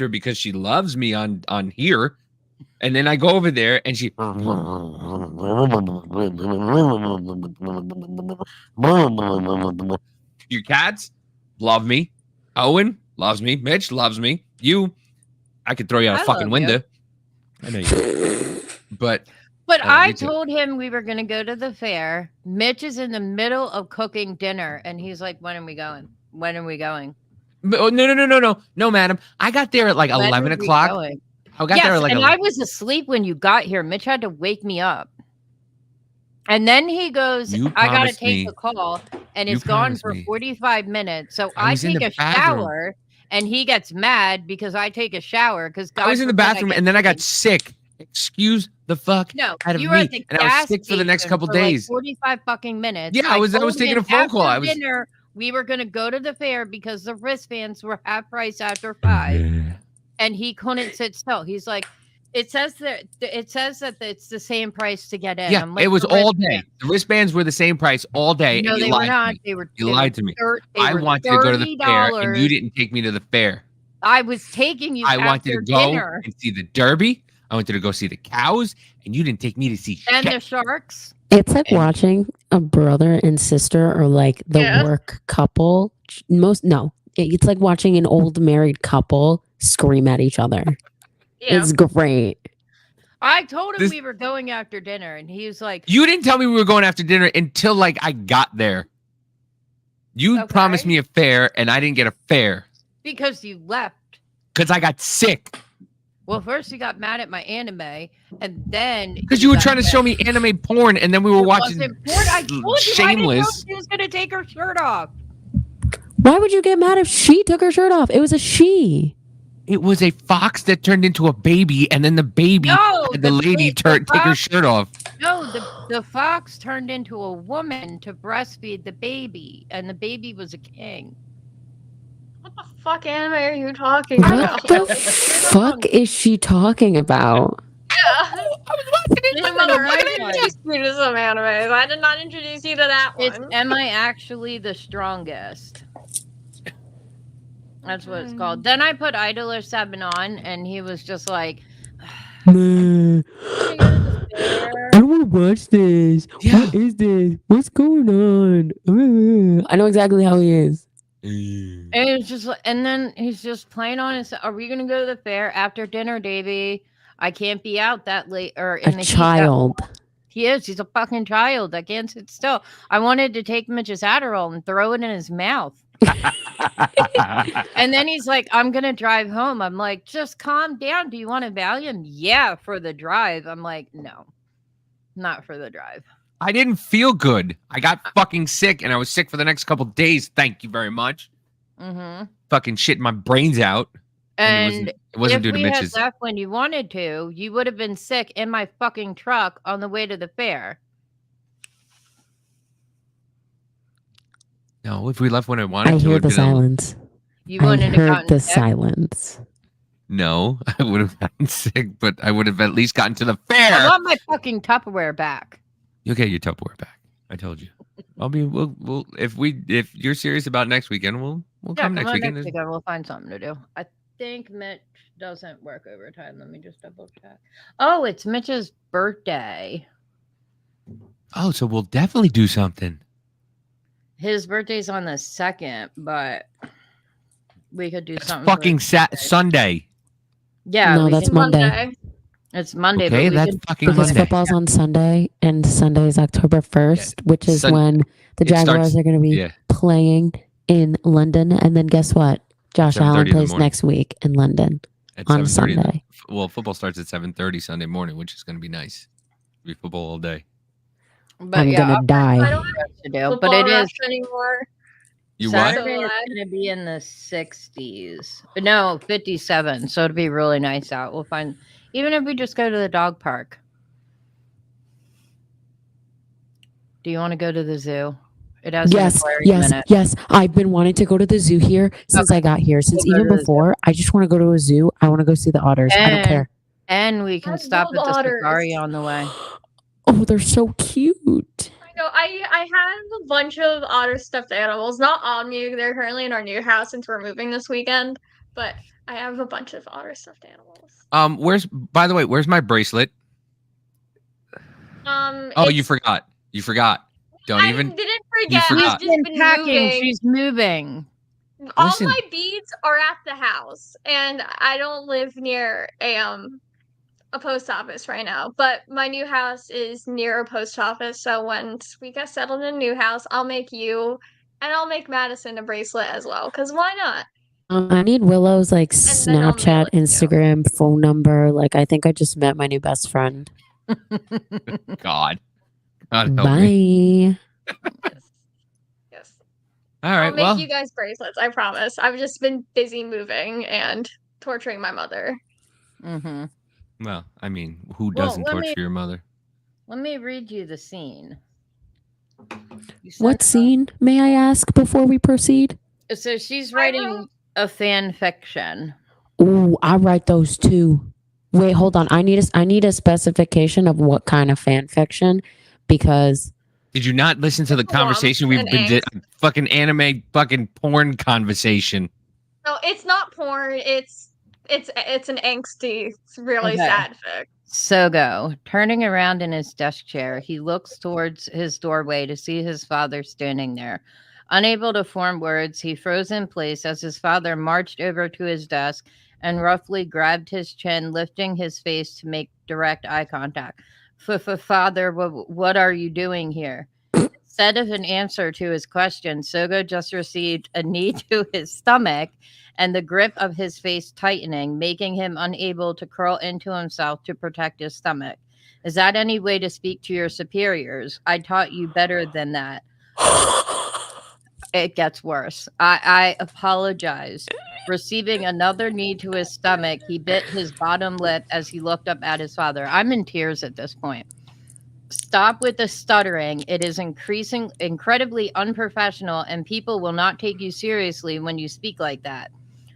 Because she loves me on here. And then I go over there and she your cats love me. Owen loves me. Mitch loves me. You, I could throw you out a fucking window. I know you. But I told him we were going to go to the fair. Mitch is in the middle of cooking dinner, and he's like, "When are we going? When are we going?" No, madam. I got there at like 11 o'clock. I got there at like I was asleep when you got here. Mitch had to wake me up. And then he goes, I got to take a call, and it's gone for 45 minutes. So I take a shower, and he gets mad because I take a shower. Because I was in the bathroom, and then I got sick. Excuse the fuck out of me. And I was sick for the next couple days. 45 fucking minutes. Yeah, I was taking a phone call. I was dinner. We were going to go to the fair because the wristbands were half price after 5. And he couldn't sit still. He's like, it says that it's the same price to get in. Yeah, like, it was all day. The wristbands were the same price all day. No, they were not. You lied to me. I wanted to go to the fair, and you didn't take me to the fair. I was taking you. I wanted to go and see the Derby. I wanted to go see the cows, and you didn't take me to see the sharks. It's like watching a brother and sister, or like the work couple. It's like watching an old married couple scream at each other. Yeah. It's great. I told him we were going after dinner, and he was like, "You didn't tell me we were going after dinner until like I got there. You promised me a fare, and I didn't get a fare because you left. Because I got sick. Well, first you got mad at my anime, and then because you were trying to show me anime porn, and then we were watching I told you Shameless. She was gonna take her shirt off. Why would you get mad if she took her shirt off? It was a she. It was a fox that turned into a baby, and then the baby had the lady take her shirt off. No, the fox turned into a woman to breastfeed the baby, and the baby was a king. What the fuck anime are you talking about? What the fuck is she talking about? Yeah. I was watching it. I introduced you to some animes. I did not introduce you to that one. It's Am I Actually the Strongest? That's what it's called. Then I put Idler 7 on, and he was just like, I don't want to watch this. Yeah. What is this? What's going on? I know exactly how he is. And it's just, and then he's just playing on his. Are we gonna go to the fair after dinner, Davy? I can't be out that late or in the child. He is. He's a fucking child. I can't sit still. I wanted to take Mitch's Adderall and throw it in his mouth. And then he's like, I'm gonna drive home. I'm like, just calm down. Do you want a Valium? Yeah, for the drive. I'm like, no, not for the drive. I didn't feel good. I got fucking sick, and I was sick for the next couple days. Thank you very much. Fucking shitting my brains out. And it wasn't due to Mitch's. If we had left when you wanted to, you would have been sick in my fucking truck on the way to the fair. No, if we left when I wanted to. I hear the silence. You wouldn't have gotten the sick? Silence. No, I would have gotten sick, but I would have at least gotten to the fair. I want my fucking Tupperware back. You'll get your Tupperware back. I told you. We'll if you're serious about next weekend, we'll come next weekend. Next weekend. We'll find something to do. I think Mitch doesn't work overtime. Let me just double check. Oh, it's Mitch's birthday. Oh, so we'll definitely do something. His birthday's on the 2nd, but we could do something. Fucking Sunday. Yeah, no, that's Monday. It's Monday. Okay, that's fucking Monday. Because football's on Sunday, and Sunday is October 1st, which is when the Jaguars are going to be playing in London. And then guess what? Josh Allen plays next week in London on Sunday. Well, football starts at 7:30 Sunday morning, which is going to be nice. It'll be football all day. But I'm gonna die. I don't have to but it is anymore. You Saturday what? It's gonna be in the 60s. No, 57. So it'll be really nice out. We'll find, even if we just go to the dog park. Do you want to go to the zoo? It has yes. I've been wanting to go to the zoo here since I got here. Since even before, I just want to go to a zoo. I want to go see the otters. I don't care. And we can stop at the safari on the way. Oh, they're so cute. I know. I have a bunch of otter stuffed animals. Not on me. They're currently in our new house since we're moving this weekend. but I have a bunch of otter stuffed animals. By the way, where's my bracelet? Oh, you forgot. You forgot. Don't I even. didn't You forget. forgot. I've just been moving. She's moving. All Listen. my beads are at the house, and I don't live near a post office right now. But my new house is near a post office, so once we get settled in a new house, I'll make you and I'll make Madison a bracelet as well. Cause why not? I need Willow's like then I'll mail Snapchat, it to you. Instagram, phone number. Like I think I just met my new best friend. God help me. Bye. Yes. All right. I'll make you guys bracelets. I promise. I've just been busy moving and torturing my mother. Mm-hmm. Well, I mean, who doesn't torture your mother? Let me read you the scene. What scene, may I ask, before we proceed? So she's writing a fan fiction. Ooh, I write those too. Wait, hold on. I need a specification of what kind of fan fiction, because did you not listen to the conversation we've been fucking anime fucking porn conversation? No, it's not porn. It's an angsty, really sad fic. Sogo, turning around in his desk chair, he looks towards his doorway to see his father standing there. Unable to form words, he froze in place as his father marched over to his desk and roughly grabbed his chin, lifting his face to make direct eye contact. Father, what are you doing here? Instead of an answer to his question, Sogo just received a knee to his stomach and the grip of his face tightening, making him unable to curl into himself to protect his stomach. Is that any way to speak to your superiors? I taught you better than that. It gets worse. I apologize. Receiving another knee to his stomach, he bit his bottom lip as he looked up at his father. I'm in tears at this point. Stop with the stuttering. It is incredibly unprofessional, and people will not take you seriously when you speak like that.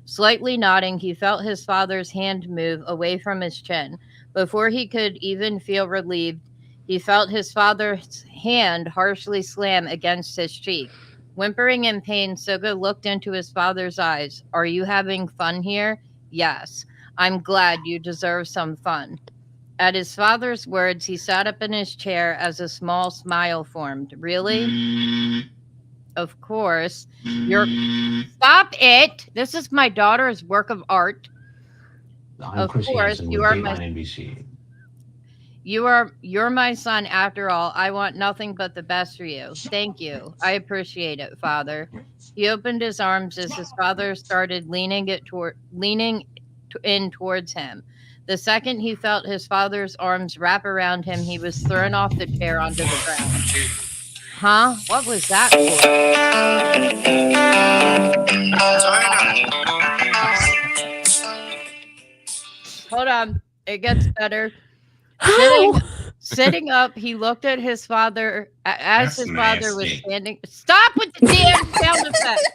Slightly nodding, he felt his father's hand move away from his chin. Before he could even feel relieved, he felt his father's hand harshly slam against his cheek. Whimpering in pain, Soga looked into his father's eyes. Are you having fun here? Yes. I'm glad. You deserve some fun. At his father's words, he sat up in his chair as a small smile formed. Really? Of course. Stop it! This is my daughter's work of art. I'm Chris Hansen with Dateline NBC. You're my son after all. I want nothing but the best for you. Thank you. I appreciate it, Father. He opened his arms as his father started leaning in towards him. The second he felt his father's arms wrap around him, he was thrown off the chair onto the ground. Huh? What was that for? Hold on. It gets better. Sitting up, he looked at his father as his father was standing. Stop with the damn sound effect.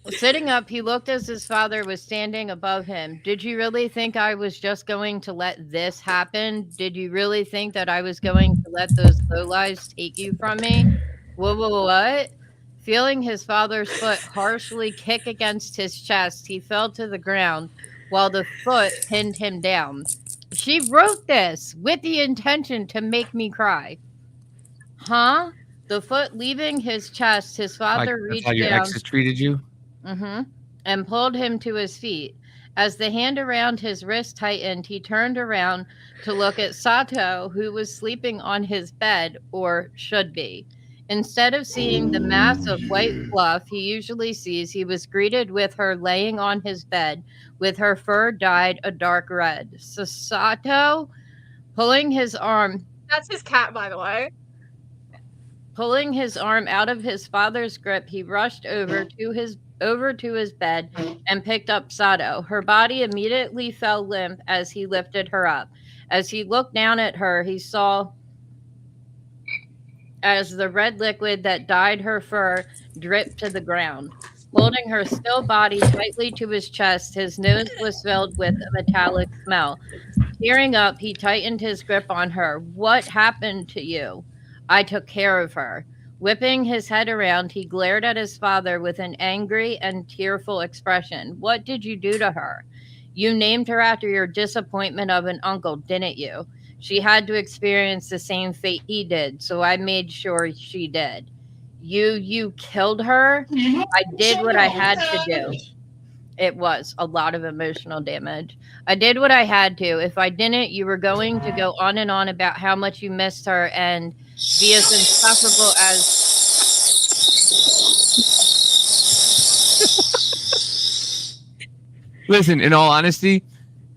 Sitting up, he looked as his father was standing above him. Did you really think I was just going to let this happen? Did you really think that I was going to let those lowlives take you from me? What? Feeling his father's foot harshly kick against his chest, he fell to the ground while the foot pinned him down. She wrote this with the intention to make me cry. Huh? The foot leaving his chest, his father reached down. That's how your exes treated you? And pulled him to his feet. As the hand around his wrist tightened, he turned around to look at Sato, who was sleeping on his bed, or should be. Instead of seeing the mass of white fluff he usually sees, he was greeted with her laying on his bed with her fur dyed a dark red. Sato, pulling his arm. That's his cat, by the way. Pulling his arm out of his father's grip, he rushed over to his bed and picked up Sato. Her body immediately fell limp as he lifted her up. As he looked down at her, he saw as the red liquid that dyed her fur dripped to the ground. Holding her still body tightly to his chest, his nose was filled with a metallic smell. Tearing up, he tightened his grip on her. What happened to you? I took care of her. Whipping his head around, he glared at his father with an angry and tearful expression. What did you do to her? You named her after your disappointment of an uncle, didn't you? She had to experience the same fate he did, so I made sure she did. You killed her? I did what I had to do. It was a lot of emotional damage. I did what I had to. If I didn't, you were going to go on and on about how much you missed her and be as insufferable as. Listen, in all honesty,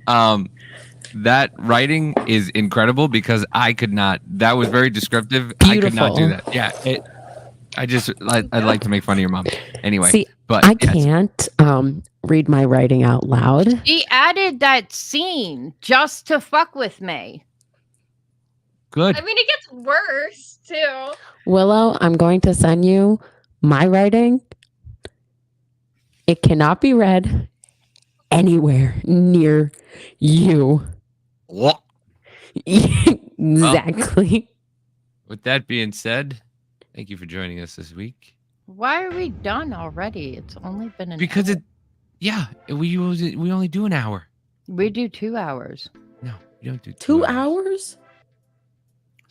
that writing is incredible because I could not. That was very descriptive. Beautiful. I could not do that. Yeah, I'd like to make fun of your mom. Anyway, See, but I can't read my writing out loud. He added that scene just to fuck with me. Good. I mean, it gets worse too. Willow, I'm going to send you my writing. It cannot be read anywhere near you. What? Exactly. With that being said, thank you for joining us this week. Why are we done already? It's only been an Because hour. we only do an hour. We do 2 hours No, you don't do 2 hours?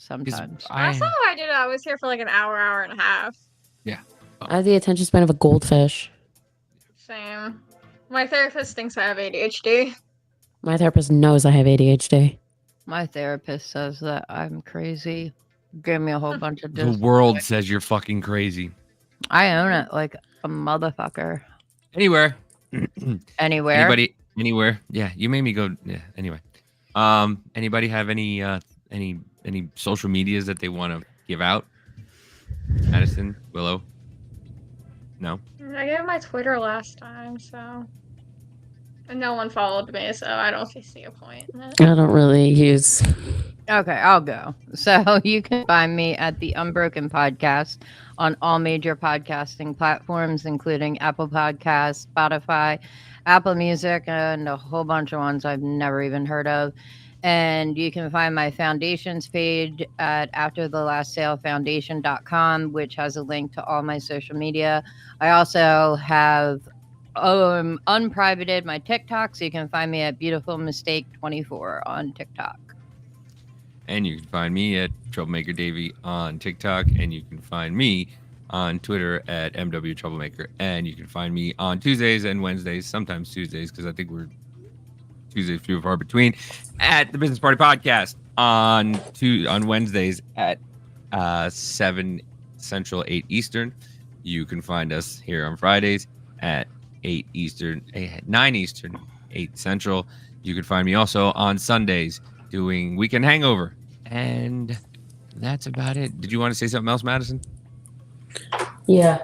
sometimes. Last time I did it, I was here for like an hour and a half. Yeah. I have the attention span of a goldfish. Same. My therapist thinks I have ADHD. My therapist knows I have ADHD. My therapist says that I'm crazy. Give me a whole bunch of The world says you're fucking crazy. I own it like a motherfucker. Anywhere. Anywhere. Anybody? Anywhere. Yeah, you made me go. Yeah. Anyway. Anybody have any social medias that they want to give out? Madison, Willow. No. I gave my Twitter last time, so. And no one followed me, so I don't see a point in it. I don't really use. Okay, I'll go. So you can find me at the Unbroken Podcast on all major podcasting platforms, including Apple Podcasts, Spotify, Apple Music, and a whole bunch of ones I've never even heard of. And you can find my foundations page at afterthelastSaleFoundation.com, which has a link to all my social media. I also have unprivated my TikTok, so you can find me at Beautiful Mistake 24 on TikTok. And you can find me at Troublemaker Davy on TikTok, and you can find me on Twitter at MW Troublemaker, and you can find me on Tuesdays and Wednesdays, sometimes Tuesdays, because I think we're Tuesdays few and far between, at the Business Party Podcast on Wednesdays at 7 Central, 8 Eastern. You can find us here on Fridays at 9 Eastern, 8 Central. You can find me also on Sundays doing Weekend Hangover. And that's about it. Did you want to say something else, Madison? Yeah.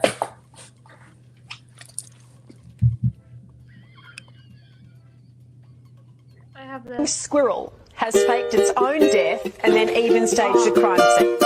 I have this. Squirrel has faked its own death and then even staged a crime scene.